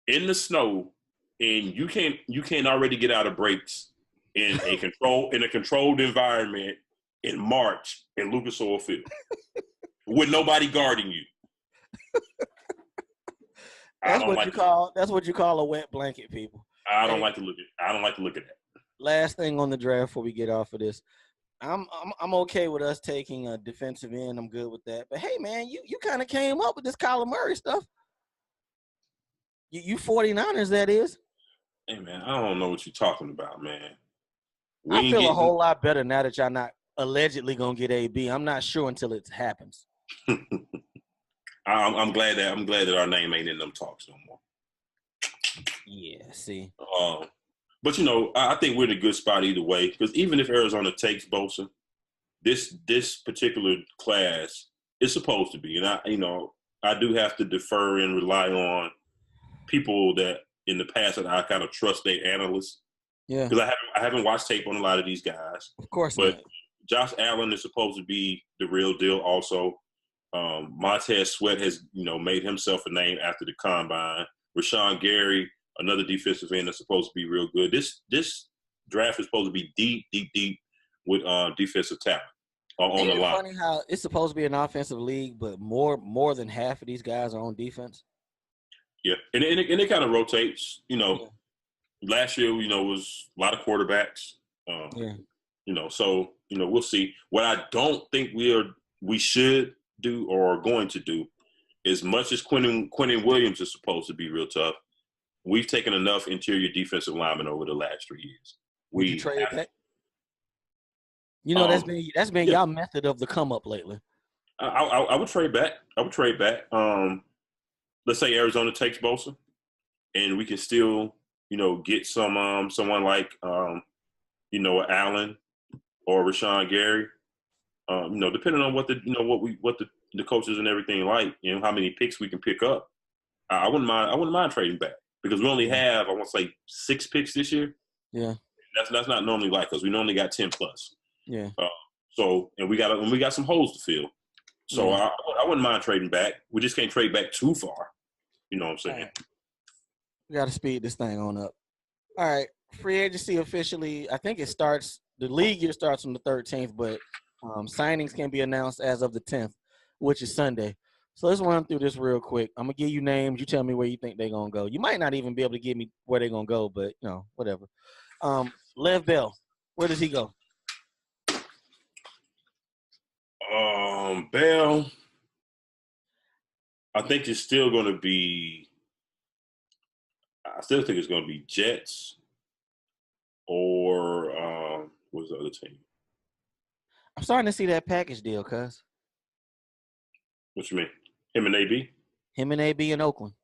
In the snow, and you can't already get out of breaks in a controlled environment in March in Lucas Oil Field with nobody guarding you. That's what you call a wet blanket, people. I don't like to look at that. Last thing on the draft before we get off of this. I'm okay with us taking a defensive end. I'm good with that. But hey, man, you kind of came up with this Kyler Murray stuff. You 49ers, that is. Hey, man, I don't know what you're talking about, man. I feel a whole lot better now that y'all not allegedly gonna get AB. I'm not sure until it happens. I'm glad that our name ain't in them talks no more. Yeah, see. But I think we're in a good spot either way, because even if Arizona takes Bosa, this particular class is supposed to be, and I do have to defer and rely on people that in the past that I kind of trust their analysts. Yeah. Because I haven't watched tape on a lot of these guys. Of course. But not. Josh Allen is supposed to be the real deal also. Montez Sweat has, made himself a name after the combine. Rashawn Gary, another defensive end that's supposed to be real good. This draft is supposed to be deep with defensive talent on the line. It's funny how it's supposed to be an offensive league, but more than half of these guys are on defense. Yeah, and it kind of rotates. Last year, was a lot of quarterbacks. So we'll see. What I don't think we should do or are going to do, as much as Quentin Williams is supposed to be real tough, we've taken enough interior defensive linemen over the last 3 years. Would you trade that? That's been y'all method of the come up lately. I would trade back. Let's say Arizona takes Bosa, and we can still get someone like Allen or Rashawn Gary. Depending on what the coaches and everything like, how many picks we can pick up. I wouldn't mind trading back because we only have, I want to say, 6 picks this year. Yeah, that's not normally like us. We normally got 10 plus. Yeah. And we got some holes to fill. So Yeah. I wouldn't mind trading back. We just can't trade back too far. You know what I'm saying? Right. We got to speed this thing on up. All right, free agency officially. I think the league year starts on the 13th, but signings can be announced as of the 10th, which is Sunday. So let's run through this real quick. I'm gonna give you names. You tell me where you think they're gonna go. You might not even be able to give me where they're gonna go, but whatever. Lev Bell, where does he go? Bell, I think it's still going to be. I still think it's going to be Jets or what's the other team? I'm starting to see that package deal, cuz. What you mean? Him and AB? Him and AB in Oakland.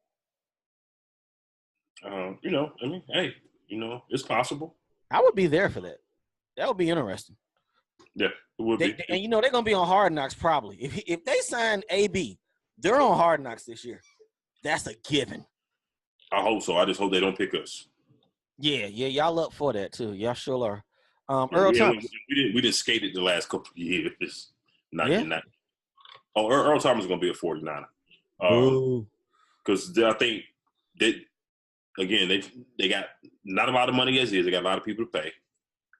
Hey, it's possible. I would be there for that. That would be interesting. Yeah, it would be. And they're gonna be on Hard Knocks probably. If they sign AB, they're on Hard Knocks this year. That's a given. I hope so. I just hope they don't pick us. Yeah, y'all up for that too. Y'all sure are. Earl Thomas. We didn't skate it the last couple of years. Earl Thomas is gonna be a 49er. Because I think that again they got not a lot of money as is. They got a lot of people to pay.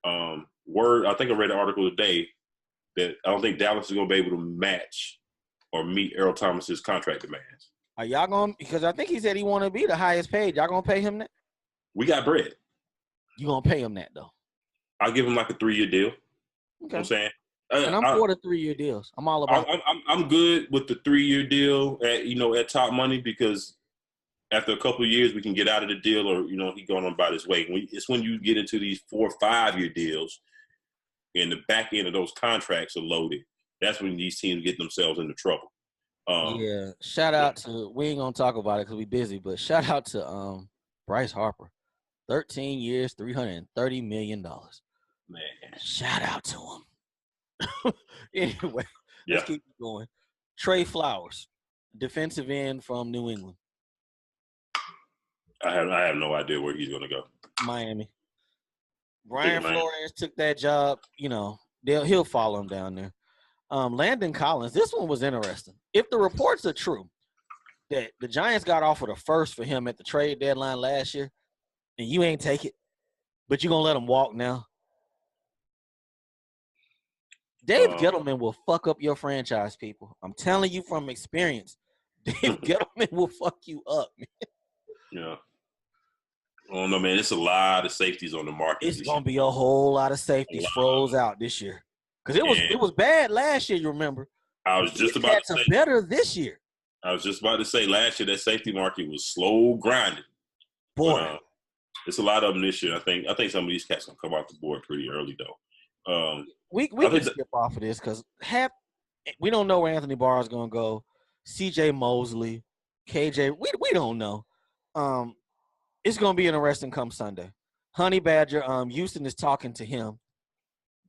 I think I read an article today that I don't think Dallas is going to be able to match or meet Earl Thomas's contract demands. Are y'all going? Because I think he said he want to be the highest paid. Y'all going to pay him that? We got bread. You going to pay him that though? I'll give him like a 3-year deal. Okay. You know what I'm saying? And I'm for the 3-year deals. I'm all about. I'm good with the 3-year deal at top money because after a couple of years we can get out of the deal or he going on about his way. It's when you get into these 4 or 5-year deals. And the back end of those contracts are loaded. That's when these teams get themselves into trouble. Shout out to we ain't gonna talk about it because we busy, but shout out to Bryce Harper, 13 years, $330 million. Man, shout out to him. Anyway, let's keep going. Trey Flowers, defensive end from New England. I have no idea where he's gonna go. Miami. Brian Flores took that job. He'll follow him down there. Landon Collins. This one was interesting. If the reports are true that the Giants got offered a first for him at the trade deadline last year, and you ain't take it, but you're gonna let him walk now. Dave Gettleman will fuck up your franchise, people. I'm telling you from experience. Dave Gettleman will fuck you up, man. Yeah. I don't know, man. It's a lot of safeties on the market. It's gonna be a whole lot of safeties froze out this year because it was bad last year. You remember? I was just about to say better this year. I was just about to say last year that safety market was slow grinding. Boy, it's a lot of them this year. I think some of these cats gonna come off the board pretty early though. We can skip off of this because we don't know where Anthony Barr is gonna go. C.J. Mosley, KJ, we don't know. It's going to be interesting come Sunday. Honey Badger, Houston is talking to him.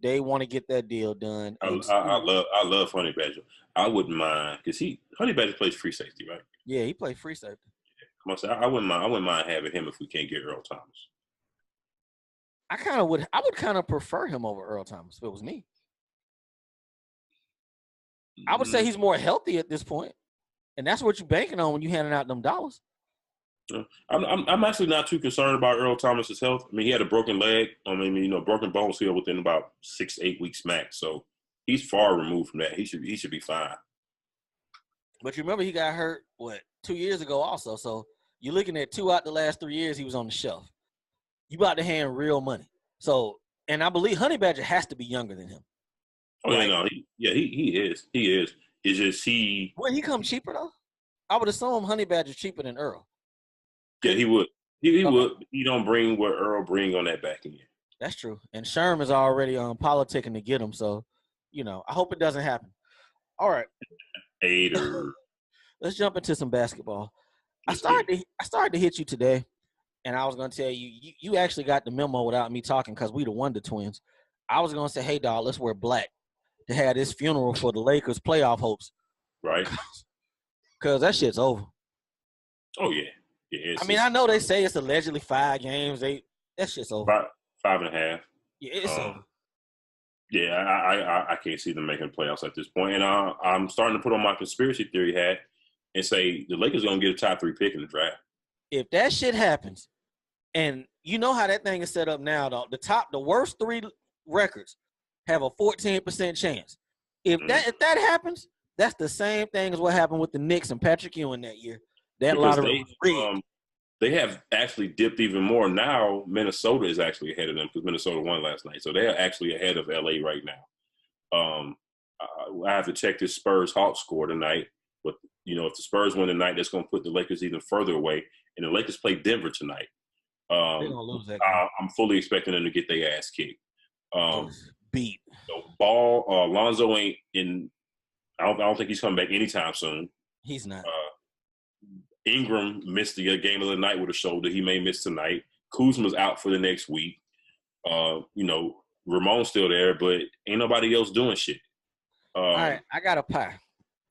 They want to get that deal done. I love Honey Badger. I wouldn't mind because Honey Badger plays free safety, right? Yeah, he plays free safety. Yeah. I wouldn't mind having him if we can't get Earl Thomas. I would kind of prefer him over Earl Thomas if it was me. I would say he's more healthy at this point, and that's what you're banking on when you're handing out them dollars. I'm actually not too concerned about Earl Thomas's health. I mean, he had a broken leg. Broken bones heal within about 6 to 8 weeks max. So he's far removed from that. He should be fine. But you remember he got hurt 2 years ago also. So you're looking at 2 out the last 3 years he was on the shelf. You about to hand real money. So, and I believe Honey Badger has to be younger than him. Oh right? He is. He is. It's just Would he come cheaper though? I would assume Honey Badger cheaper than Earl. Yeah, he would. He would. He don't bring what Earl bring on that back end. That's true. And Sherm is already politicking to get him. So, I hope it doesn't happen. All right. Hater. Let's jump into some basketball. I started to hit you today and I was gonna tell you, you actually got the memo without me talking because we the Wonder Twins. I was gonna say, hey, dog, let's wear black to have this funeral for the Lakers' playoff hopes, Right? because that shit's over. Oh yeah. Yeah. I mean, I know they say it's allegedly 5 games. That shit's over. 5.5. Yeah, it's over. Yeah, I can't see them making playoffs at this point. And I'm starting to put on my conspiracy theory hat and say the Lakers are going to get a top 3 pick in the draft. If that shit happens, and you know how that thing is set up now, though, the worst 3 records have a 14% chance. If that happens, that's the same thing as what happened with the Knicks and Patrick Ewing that year. That lottery was rigged. They have actually dipped even more. Now Minnesota is actually ahead of them because Minnesota won last night. So they're actually ahead of LA right now. I have to check this Spurs-Hawks score tonight. But, you know, if the Spurs win tonight, that's going to put the Lakers even further away. And the Lakers play Denver tonight. They're going to lose that game. I'm fully expecting them to get their ass kicked. Beat. So Lonzo ain't in – I don't think he's coming back anytime soon. He's not. Ingram missed the game of the night with a shoulder. He may miss tonight. Kuzma's out for the next week. You know, Ramon's still there, but ain't nobody else doing shit. All right, I got a pie.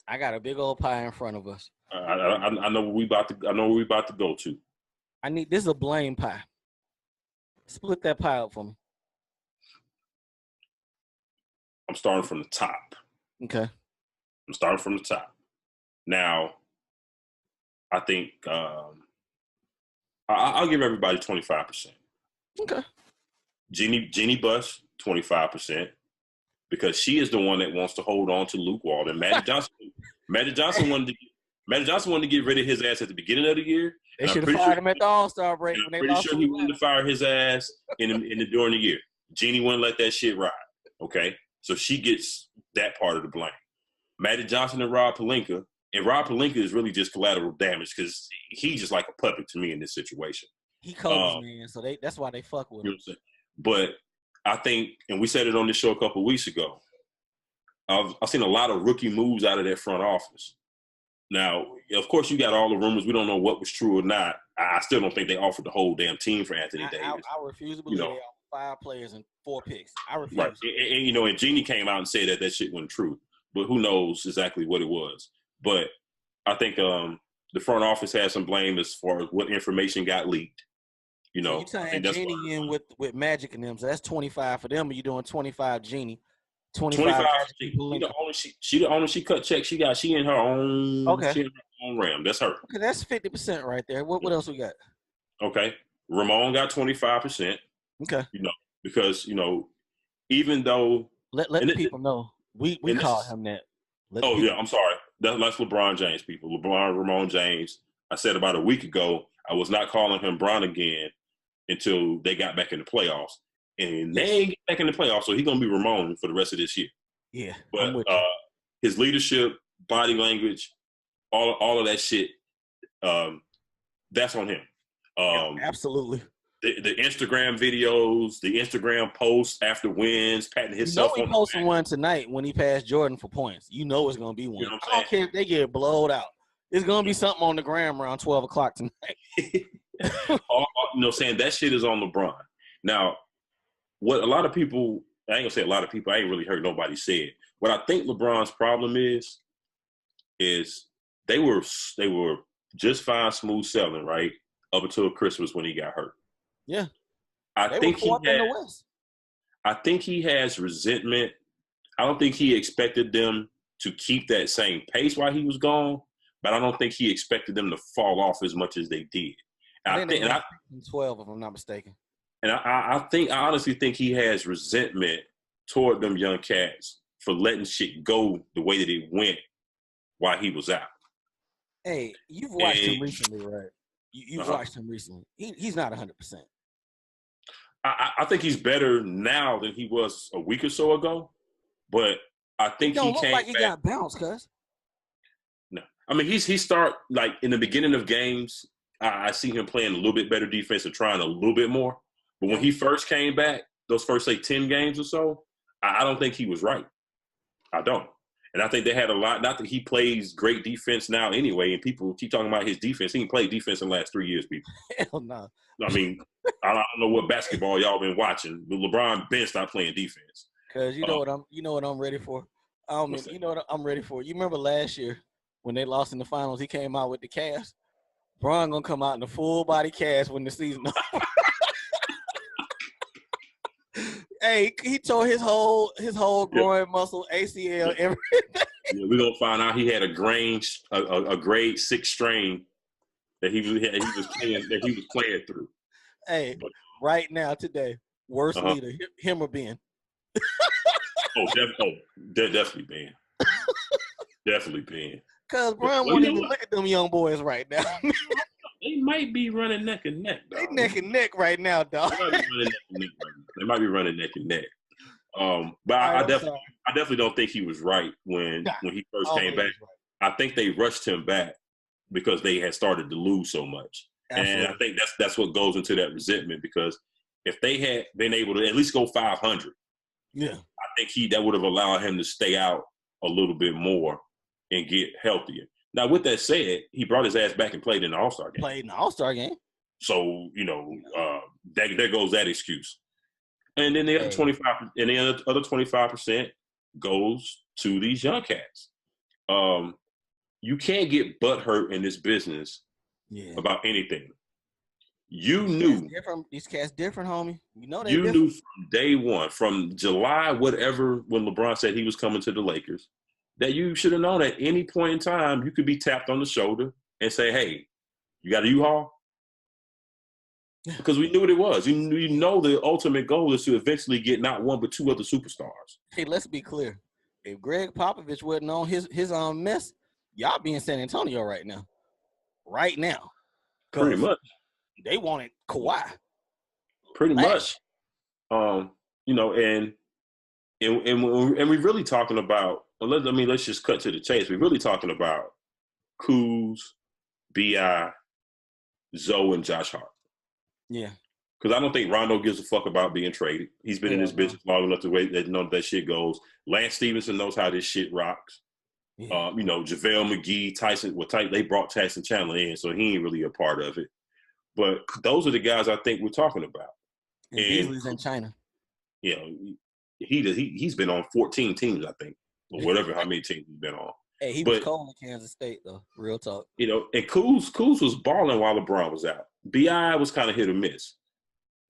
I got a big old pie in front of us. I know where we about to. I know where we about to go to. This is a blame pie. Split that pie up for me. I'm starting from the top. Okay. I'm starting from the top. Now, I think I'll give everybody 25%. Okay. Jeannie Buss, 25%, because she is the one that wants to hold on to Luke Walton. Magic Johnson wanted to get rid of his ass at the beginning of the year. They should have fired him at the All-Star break. I'm pretty sure he wanted to fire his ass during the year. Jeannie wouldn't let that shit ride. Okay, so she gets that part of the blame. Magic Johnson and Rob Pelinka. And Rob Pelinka is really just collateral damage because he's just like a puppet to me in this situation. He Kobe's man, so that's why they fuck with him. You know but I think, and we said it on the show a couple of weeks ago, I've seen a lot of rookie moves out of that front office. Now, of course, you got all the rumors. We don't know what was true or not. I still don't think they offered the whole damn team for Anthony Davis. I refuse to believe they offered 5 players and 4 picks. I refuse. Right. And Jeannie came out and said that shit wasn't true. But who knows exactly what it was. But I think the front office has some blame as far as what information got leaked. You know, you tying Jeannie in with Magic and them, so that's 25 for them. Or you doing 25 Jeannie, 25. She the owner. She cut checks. She in her own. Okay. She in her own realm. That's her. Okay, that's 50% right there. What else we got? Okay, Ramon got 25%. Okay. You know, because even though let the people know we call him that. Yeah, I'm sorry. That's LeBron James, people. Ramon James. I said about a week ago, I was not calling him Bron again until they got back in the playoffs. And they ain't get back in the playoffs, so he's going to be Ramon for the rest of this year. Yeah. But his leadership, body language, all of that shit, that's on him. Absolutely. The Instagram videos, the Instagram posts after wins, patting himself on the back. He posted one tonight when he passed Jordan for points. You know it's going to be one. I don't care if they get blowed out. It's going to be something on the gram around 12 o'clock tonight. Saying that shit is on LeBron. Now, what a lot of people, I ain't going to say a lot of people, I ain't really heard nobody say it. What I think LeBron's problem is they were just fine smooth selling, right, up until Christmas when he got hurt. Yeah. I think he has resentment. I don't think he expected them to keep that same pace while he was gone, but I don't think he expected them to fall off as much as they did. I think 12, if I'm not mistaken. And I honestly think he has resentment toward them young cats for letting shit go the way that it went while he was out. Hey, you've watched him recently, right? You've watched him recently. He's not 100%. I think he's better now than he was a week or so ago, but I think he came like he got bounced, cuz. No, I mean he start like in the beginning of games. I see him playing a little bit better defense and trying a little bit more. But when he first came back, those first 10 games or so, I don't think he was right. I don't. And I think they had a lot. Not that he plays great defense now anyway, and people keep talking about his defense. He didn't play defense in the last 3 years, people. Hell no. I mean, I don't know what basketball y'all been watching, but LeBron Ben stopped playing defense. Cause you know what I'm ready for. You know what I'm ready for. You remember last year when they lost in the finals? He came out with the cast. Bron gonna come out in the full body cast when the season. Hey, he tore his whole groin muscle, ACL, everything. Yeah, we're gonna find out he had a grade 6 strain that he was playing through. Hey, right now today, worst leader, him or Ben? Definitely Ben. Definitely Ben. Cause Bron won't even look at them young boys right now. They might be running neck and neck, dog. They neck and neck right now, dog. They might be running neck and neck. But I definitely don't think he was right when he first came back. Right. I think they rushed him back because they had started to lose so much. Absolutely. And I think that's what goes into that resentment, because if they had been able to at least go 500, I think that would have allowed him to stay out a little bit more and get healthier. Now, with that said, he brought his ass back and played in the All-Star game. Played in the All-Star game. So, there goes that excuse. And then the other 25%, and the other 25% goes to these young cats. You can't get butthurt in this business about anything. You knew these cats different, homie. You know they knew from day one, from July, whatever, when LeBron said he was coming to the Lakers, that you should have known at any point in time you could be tapped on the shoulder and say, "Hey, you got a U-Haul?" Because we knew what it was. You know the ultimate goal is to eventually get not one but two other superstars. Hey, let's be clear. If Greg Popovich wasn't on his mess, y'all be in San Antonio right now. Right now. Pretty much. They wanted Kawhi. Pretty much. And we're really talking about, let's just cut to the chase. We're really talking about Kuz, B.I., Zoe, and Josh Hart. Yeah. Because I don't think Rondo gives a fuck about being traded. He's been in this business long enough to know that shit goes. Lance Stevenson knows how this shit rocks. Yeah. JaVale McGee, Tyson, they brought Tyson Chandler in, so he ain't really a part of it. But those are the guys I think we're talking about. And Beasley's in China. He's been on 14 teams, I think, or whatever, how many teams he's been on. Hey, he was cold in Kansas State, though. Real talk. And Kuz was balling while LeBron was out. B.I. was kind of hit or miss.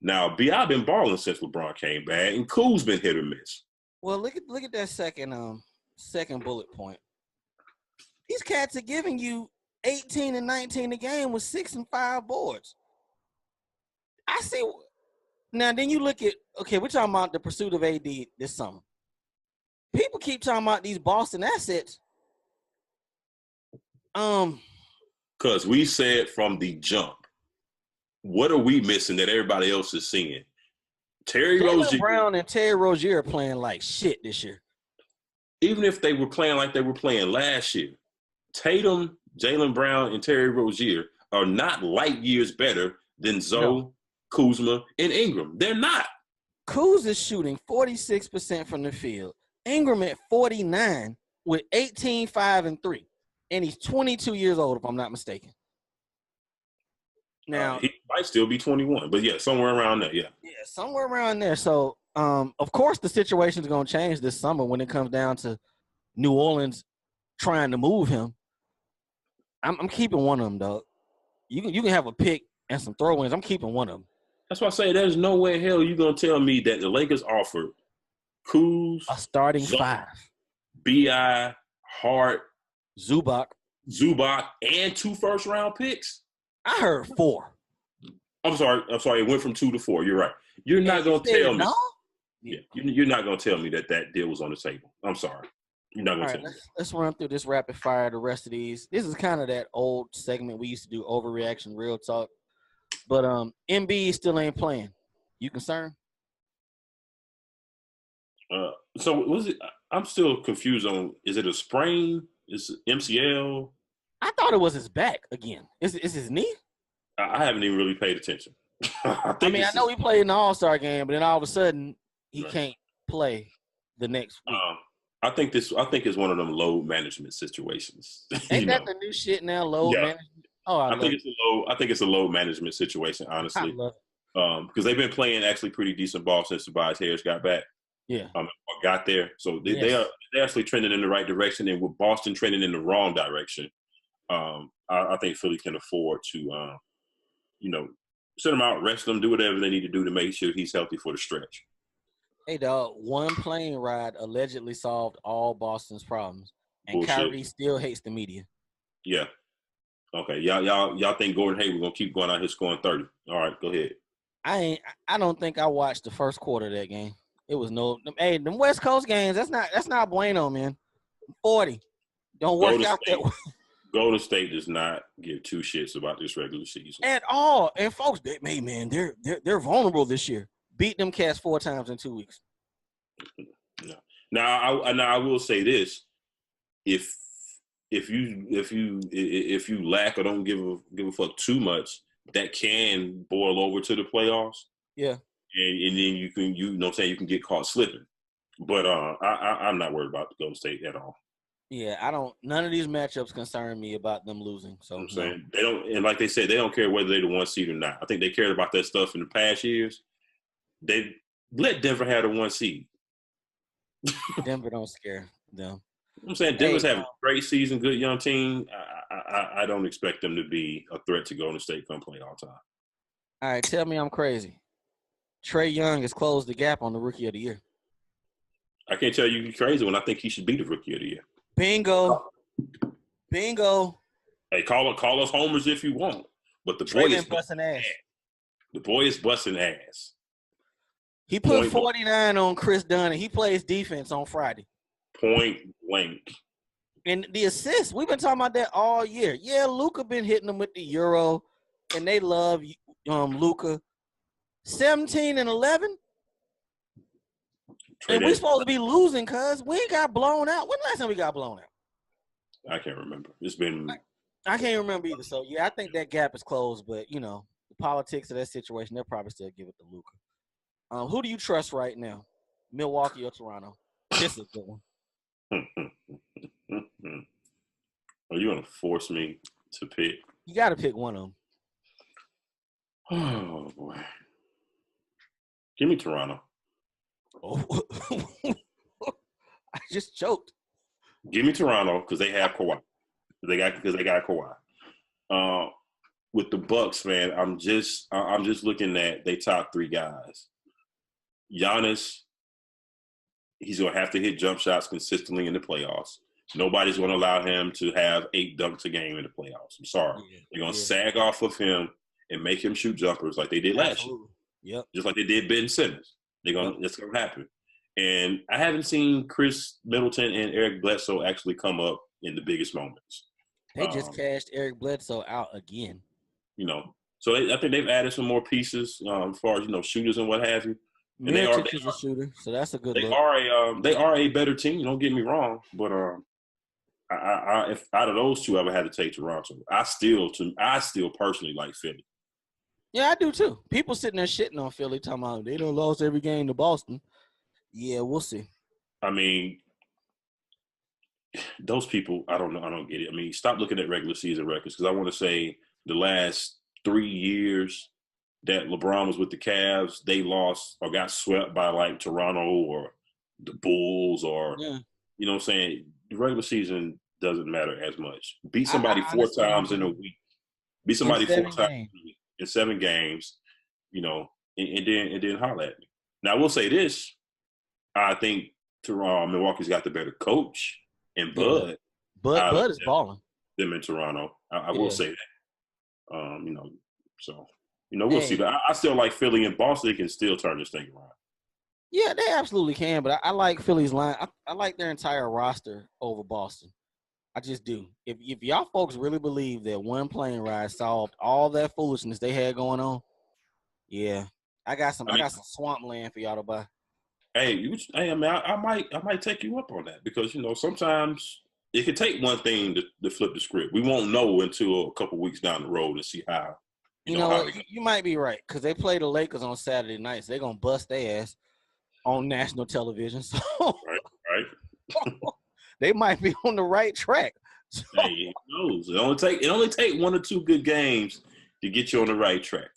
Now, B.I. been balling since LeBron came back, and Kuz been hit or miss. Well, look at that second bullet point. These cats are giving you 18 and 19 a game with 6 and 5 boards. I see. Now, then you look at, we're talking about the pursuit of AD this summer. People keep talking about these Boston assets. Because we said from the jump, what are we missing that everybody else is seeing? Jaylen Brown and Terry Rozier are playing like shit this year. Even if they were playing like they were playing last year, Tatum, Jaylen Brown, and Terry Rozier are not light years better than Zoe, Kuzma, and Ingram. They're not. Kuz is shooting 46% from the field. Ingram at 49 with 18, 5, and 3. And he's 22 years old, if I'm not mistaken. Now he might still be 21, but somewhere around there, yeah, somewhere around there. So, of course, the situation is going to change this summer when it comes down to New Orleans trying to move him. I'm keeping one of them, dog. You can have a pick and some throw-ins. I'm keeping one of them. That's why I say there's no way in hell you're going to tell me that the Lakers offered Kuz, a starting 5, B.I., Hart, Zubac, and 2 first-round picks. I heard 4. I'm sorry. It went from 2 to 4. You're right. You're not going to tell me. No? Yeah, you're not going to tell me that deal was on the table. I'm sorry. You're not going to tell me. Let's run through this rapid fire, the rest of these. This is kind of that old segment we used to do, overreaction, real talk. But Embiid still ain't playing. You concerned? So was it? I'm still confused on. Is it a sprain? Is it MCL? I thought it was his back again. Is his knee? I haven't even really paid attention. I know he played in the All-Star game, but then all of a sudden he can't play the next week. I think it's one of them load management situations. Ain't that the new shit now? Load management. Oh, I think it's a load management situation, I honestly. love it. Because they've been playing actually pretty decent ball since Tobias Harris got back. Yeah. Got there. So they're actually trending in the right direction. And with Boston trending in the wrong direction, I think Philly can afford to, sit him out, rest him, do whatever they need to do to make sure he's healthy for the stretch. Hey, dog, one plane ride allegedly solved all Boston's problems. And Bullshit. Kyrie still hates the media. Yeah. Okay. Y'all think Gordon Hayward gonna keep going out here scoring 30. All right, go ahead. I don't think I watched the first quarter of that game. It was them West Coast games, that's not bueno, man. 40. Don't work out that way. Golden State does not give two shits about this regular season at all. And folks, they're vulnerable this year. Beat them cats 4 times in 2 weeks. No. Now I will say this: if you lack or don't give a fuck too much, that can boil over to the playoffs. Yeah. And then you can you can get caught slipping. But I'm not worried about the Golden State at all. Yeah, none of these matchups concern me about them losing. So I'm saying they don't, and like they said, they don't care whether they're the 1 seed or not. I think they cared about that stuff in the past years. They let Denver have the 1 seed. Denver don't scare them. I'm saying Denver's having a great season, good young team. I don't expect them to be a threat to Golden State come play all time. All right, tell me I'm crazy. Trae Young has closed the gap on the Rookie of the Year. I can't tell you you're crazy when I think he should be the Rookie of the Year. Bingo. Hey, call us homers if you want, but the boy is busting ass. The boy is busting ass. He put 49 on Chris Dunn, and he plays defense on Friday. Point blank. And the assists, we've been talking about that all year. Yeah, Luka been hitting them with the Euro, and they love Luka. 17 and 11. And we supposed to be losing because we got blown out. When the last time we got blown out? I can't remember. It's been – I can't remember either. So, yeah, I think that gap is closed. But, the politics of that situation, they'll probably still give it to Luka. Who do you trust right now, Milwaukee or Toronto? This is a good one. Are you going to force me to pick? You got to pick one of them. Oh, boy. Give me Toronto. Oh, I just choked. Give me Toronto because they have Kawhi. Because they got Kawhi. With the Bucks, man, I'm just looking at they top 3 guys. Giannis, he's gonna have to hit jump shots consistently in the playoffs. Nobody's gonna allow him to have 8 dunks a game in the playoffs. I'm sorry. They're gonna sag off of him and make him shoot jumpers like they did last year. Yep. Just like they did Ben Simmons. That's gonna happen. And I haven't seen Chris Middleton and Eric Bledsoe actually come up in the biggest moments. They just cashed Eric Bledsoe out again. So I think they've added some more pieces as far as shooters and what have you. And they are a shooter, so that's a good. They are a better team. Don't get me wrong, but if out of those two, I would have to take Toronto. I still personally like Philly. Yeah, I do too. People sitting there shitting on Philly, talking about they done lost every game to Boston. Yeah, we'll see. I mean, those people, I don't know. I don't get it. I mean, stop looking at regular season records because I want to say the last 3 years that LeBron was with the Cavs, they lost or got swept by like Toronto or the Bulls or, you know what I'm saying? The regular season doesn't matter as much. Beat somebody 4 times in a week. Beat somebody 4 times in 7 games, and then holler at me. Now, I will say this. I think Milwaukee's got the better coach and Bud. Bud is balling. Them in Toronto. I will say that. So we'll see. But I still like Philly and Boston. They can still turn this thing around. Yeah, they absolutely can. But I like Philly's line. I like their entire roster over Boston. I just do. If y'all folks really believe that one plane ride solved all that foolishness they had going on, yeah, I got some swamp land for y'all to buy. Hey, I might take you up on that because sometimes it can take one thing to flip the script. We won't know until a couple weeks down the road and see how. You might be right because they play the Lakers on Saturday nights. They're gonna bust their ass on national television. So right. They might be on the right track. So, Hey, who knows? It only take 1 or 2 good games to get you on the right track.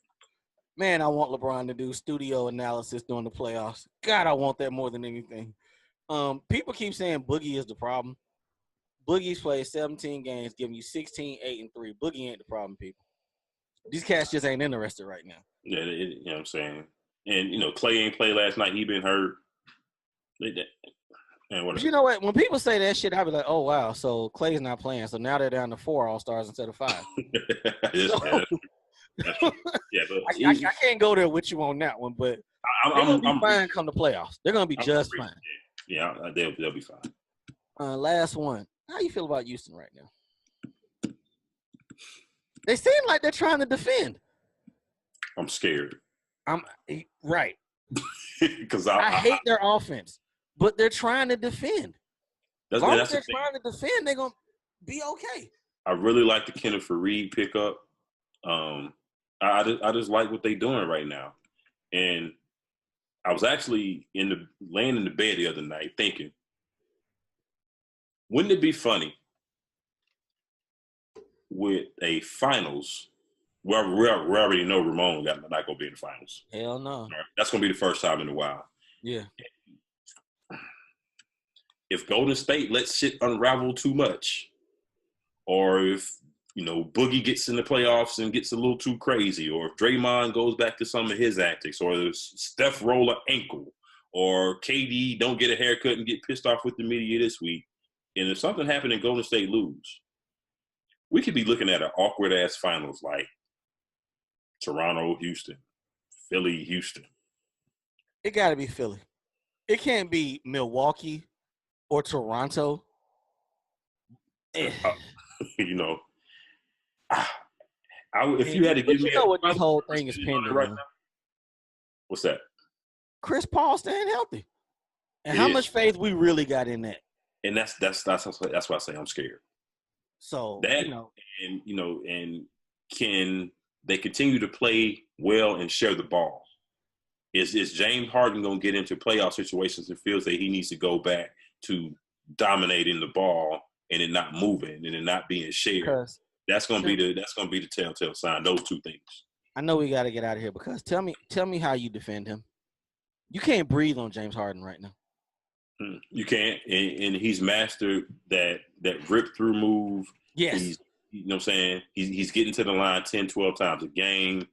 man, I want LeBron to do studio analysis during the playoffs. God, I want that more than anything. People keep saying Boogie is the problem. Boogie's played 17 games, giving you 16, 8, and 3. Boogie ain't the problem, people. These cats just ain't interested right now. Yeah, you know what I'm saying? And, Clay ain't played last night. He been hurt. And But you know what? When people say that shit, I be like, oh, wow, so Clay's not playing. So now they're down to 4 All-Stars instead of 5. That's true. Yeah, but I can't go there with you on that one, but they're going to be fine come the playoffs. They're going to be just fine. Yeah, they'll be fine. Last one. How you feel about Houston right now? They seem like they're trying to defend. I'm scared. I'm right. Because I hate their offense, but they're trying to defend. As long as they're trying to defend, they're going to be okay. I really like the Kenneth Faried pickup. I just like what they're doing right now. And I was actually laying in the bed the other night thinking, wouldn't it be funny with a finals? Well, we already know Ramon not going to be in the finals. Hell no. Right. That's going to be the first time in a while. Yeah. If Golden State lets shit unravel too much, or if, Boogie gets in the playoffs and gets a little too crazy, or if Draymond goes back to some of his antics, or if Steph roll an ankle, or KD don't get a haircut and get pissed off with the media this week, and if something happened and Golden State lose, we could be looking at an awkward-ass finals like Toronto, Houston, Philly, Houston. It got to be Philly. It can't be Milwaukee or Toronto. If you had to give me what this whole thing is pending right now. What's that? Chris Paul staying healthy. And how much faith we really got in that. And that's why I say I'm scared. So that, and can they continue to play well and share the ball? Is James Harden going to get into playoff situations and feels that he needs to go back to dominating the ball and it not moving and it not being shared? That's going to be the telltale sign. Those two things. I know we got to get out of here because tell me how you defend him. You can't breathe on James Harden right now. You can't, and he's mastered that rip through move. Yes. You know what I'm saying? He's getting to the line 10, 12 times a game.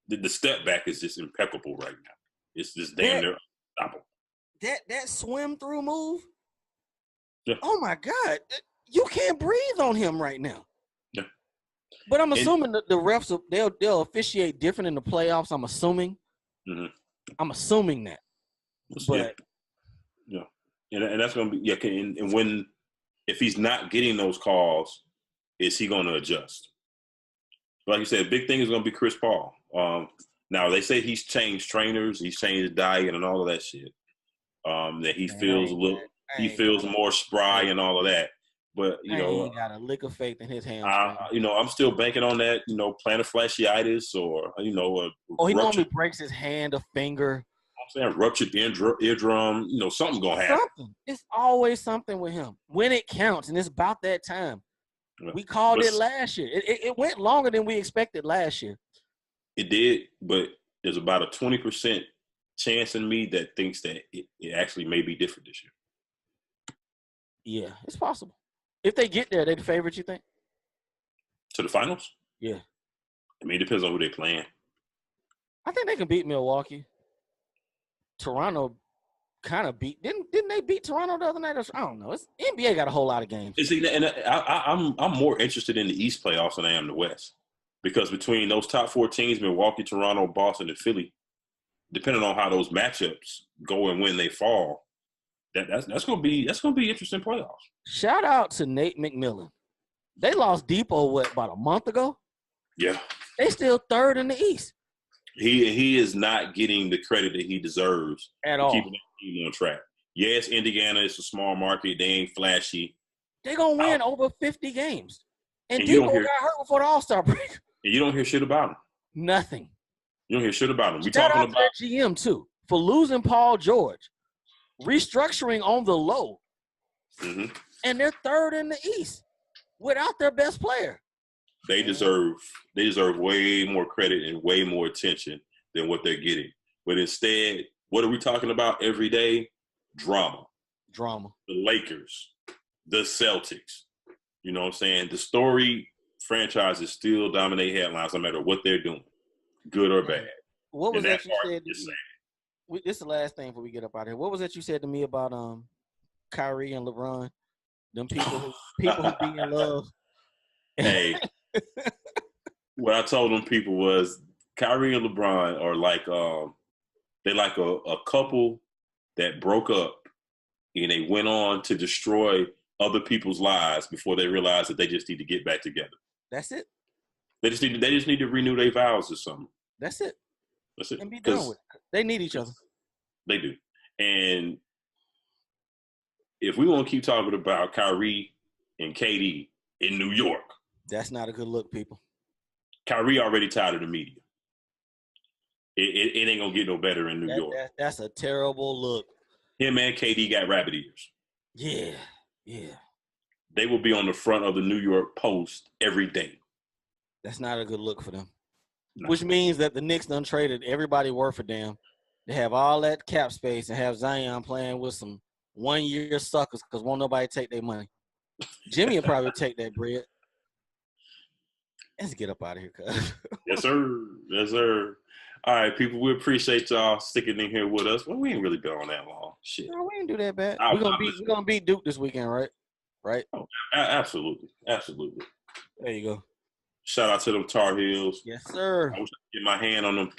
The step back is just impeccable right now. It's just damn near unstoppable. That swim through move? Yeah. Oh my God. You can't breathe on him right now. Yeah. But I'm assuming that the refs they'll officiate different in the playoffs. I'm assuming. Mm-hmm. I'm assuming that. But yeah. And that's gonna be and if he's not getting those calls, is he gonna adjust? Like you said, big thing is gonna be Chris Paul. Now they say he's changed trainers, he's changed diet and all of that shit. That he feels feels more spry and all of that. But he got a lick of faith in his hands. I'm still banking on that. Plantar fasciitis or he normally breaks his hand, a finger. I'm saying ruptured eardrum. Something's gonna happen. It's always something with him when it counts, and it's about that time. We called it last year. It went longer than we expected last year. It did, but there's about a 20% chance in me that thinks that it actually may be different this year. Yeah, it's possible. If they get there, they the favorite, you think? To the finals? Yeah. I mean, it depends on who they're playing. I think they can beat Milwaukee. Toronto kind of beat didn't they beat Toronto the other night? I don't know. NBA got a whole lot of games. See, and I'm more interested in the East playoffs than I am the West, because between those top 4 teams, Milwaukee, Toronto, Boston, and Philly, depending on how those matchups go and when they fall, that's gonna be interesting playoffs. Shout out to Nate McMillan. They lost Depot about a month ago. Yeah, they still 3rd in the East. He is not getting the credit that he deserves at all. Keeping that team on track. Yes, Indiana is a small market. They ain't flashy. They're going to win over 50 games. And Depot got hurt before the All-Star break. And you don't hear shit about him. Nothing. You don't hear shit about him. Shout out to that GM, too, for losing Paul George. restructuring on the low, and they're third in the East without their best player. They deserve way more credit and way more attention than what they're getting. But instead, what are we talking about every day? Drama. The Lakers, the Celtics. You know what I'm saying? The story franchises still dominate headlines no matter what they're doing, good or bad. What was that you said? This is the last thing before we get up out of here. What was that you said to me about Kyrie and LeBron? Them people who be in love. Hey, what I told them people was Kyrie and LeBron are like they're like a couple that broke up and they went on to destroy other people's lives before they realized that they just need to get back together. That's it. They just need to renew their vows or something. That's it. And be done with it. They need each other. They do. And if we want to keep talking about Kyrie and KD in New York, that's not a good look, people. Kyrie already tired of the media. It ain't gonna get no better in New York. That's a terrible look. Him and KD got rabbit ears. Yeah. They will be on the front of the New York Post every day. That's not a good look for them. No. Which means that the Knicks done traded everybody worth a damn. They have all that cap space and have Zion playing with some 1-year suckers because won't nobody take their money. Jimmy will probably take that bread. Let's get up out of here, cuz. Yes, sir. All right, people, we appreciate y'all sticking in here with us. Well, we ain't really been on that long. Shit. No, we ain't do that bad. We're gonna beat Duke this weekend, right? Right? Oh, absolutely. There you go. Shout out to them Tar Heels. Yes, sir. I wish I could get my hand on them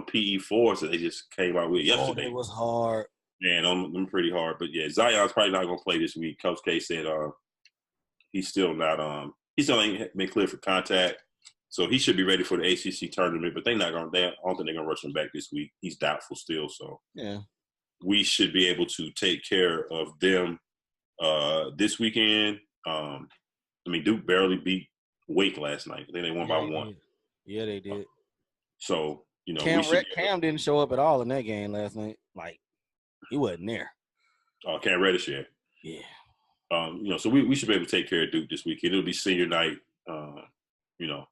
PE4s that they just came out with yesterday. Oh, it was hard. Man, them pretty hard. But yeah, Zion's probably not gonna play this week. Coach K said he's still not he still ain't been cleared for contact. So he should be ready for the ACC tournament, but I don't think they're gonna rush him back this week. He's doubtful still, so yeah, we should be able to take care of them this weekend. Duke barely beat Wake last night. I think they won by 1. Yeah, they did. So Cam didn't show up at all in that game last night. Like he wasn't there. Cam Reddish, yeah. Yeah. So we should be able to take care of Duke this weekend. It'll be senior night.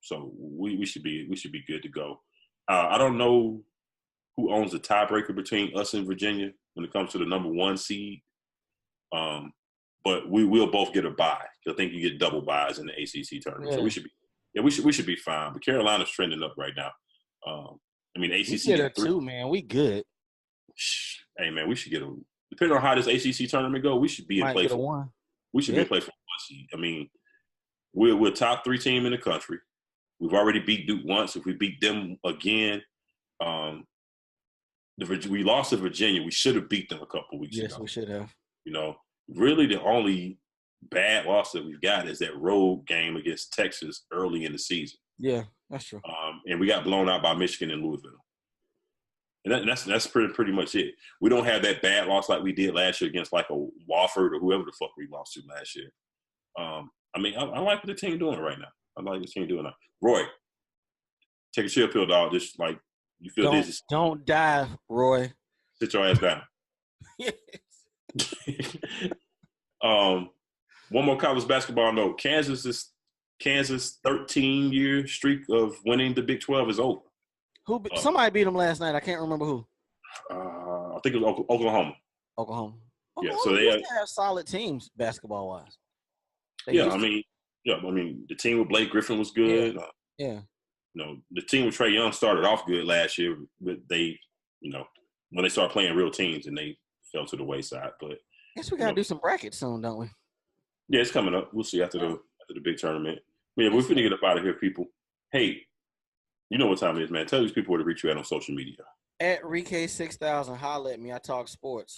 So we should be good to go. I don't know who owns the tiebreaker between us and Virginia when it comes to the number 1 seed. But we will both get a bye. I think you get double byes in the ACC tournament. Yeah. So we should be fine. But Carolina's trending up right now. ACC we get a 2, man. We good. Hey man, we should get depending on how this ACC tournament go, we should be in play for 1. We should be in play for 1 seed. We're a top 3 team in the country. We've already beat Duke once. If we beat them again, we lost to Virginia. We should have beat them a couple weeks ago. Yes, we should have. Really the only bad loss that we've got is that road game against Texas early in the season. Yeah, that's true. And we got blown out by Michigan and Louisville. And that's pretty much it. We don't have that bad loss like we did last year against like a Wofford or whoever the fuck we lost to last year. I like what the team doing right now. I like the team doing that. Roy, take a chill pill, dog. Just like you feel dizzy. Don't die, Roy. Sit your ass down. One more college basketball note. Kansas 13-year streak of winning the Big 12 is over. Somebody beat them last night. I can't remember who. I think it was Oklahoma. Yeah, so they have solid teams basketball wise. The team with Blake Griffin was good. The team with Trae Young started off good last year, but they, when they started playing real teams and they fell to the wayside. But I guess we gotta do some brackets soon, don't we? Yeah, it's coming up. We'll see after the big tournament. But yeah, we're finna get up out of here, people. Hey, you know what time it is, man. Tell these people where to reach you at on social media. At Rike6000, holla at me. I talk sports.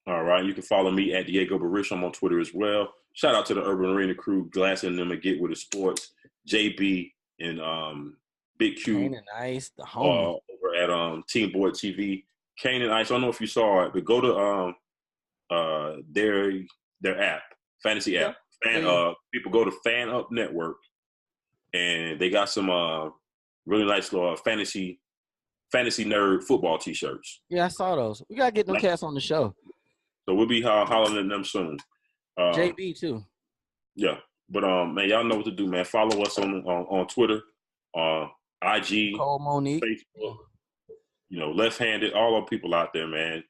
All right. You can follow me at Diego Barish. I'm on Twitter as well. Shout out to the Urban Arena crew, Glass and them and Get With The Sports, JB and Big Q. Kane and Ice, the home. Over at Team Board TV. Kane and Ice, I don't know if you saw it, but go to their app, fantasy app. People go to Fan Up Network, and they got some really nice fantasy Fantasy Nerd football T-shirts. Yeah, I saw those. We gotta get them cats on the show. So we'll be hollering at them soon. JB too. Yeah, but man, y'all know what to do, man. Follow us on Twitter, IG, Cole Monique. Facebook. Left Handed, all our people out there, man.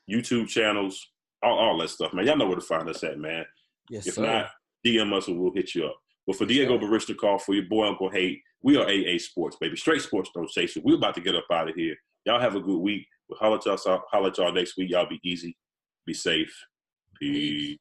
YouTube channels, all that stuff, man. Y'all know where to find us at, man. Yes, if sir. not, DM us and we'll hit you up. But for Diego Barishnikov, for your boy Uncle Hate, we are AA Sports, baby. Straight sports, don't chase it. We're about to get up out of here. Y'all have a good week. We'll holler at y'all next week. Y'all be easy. Be safe. Peace.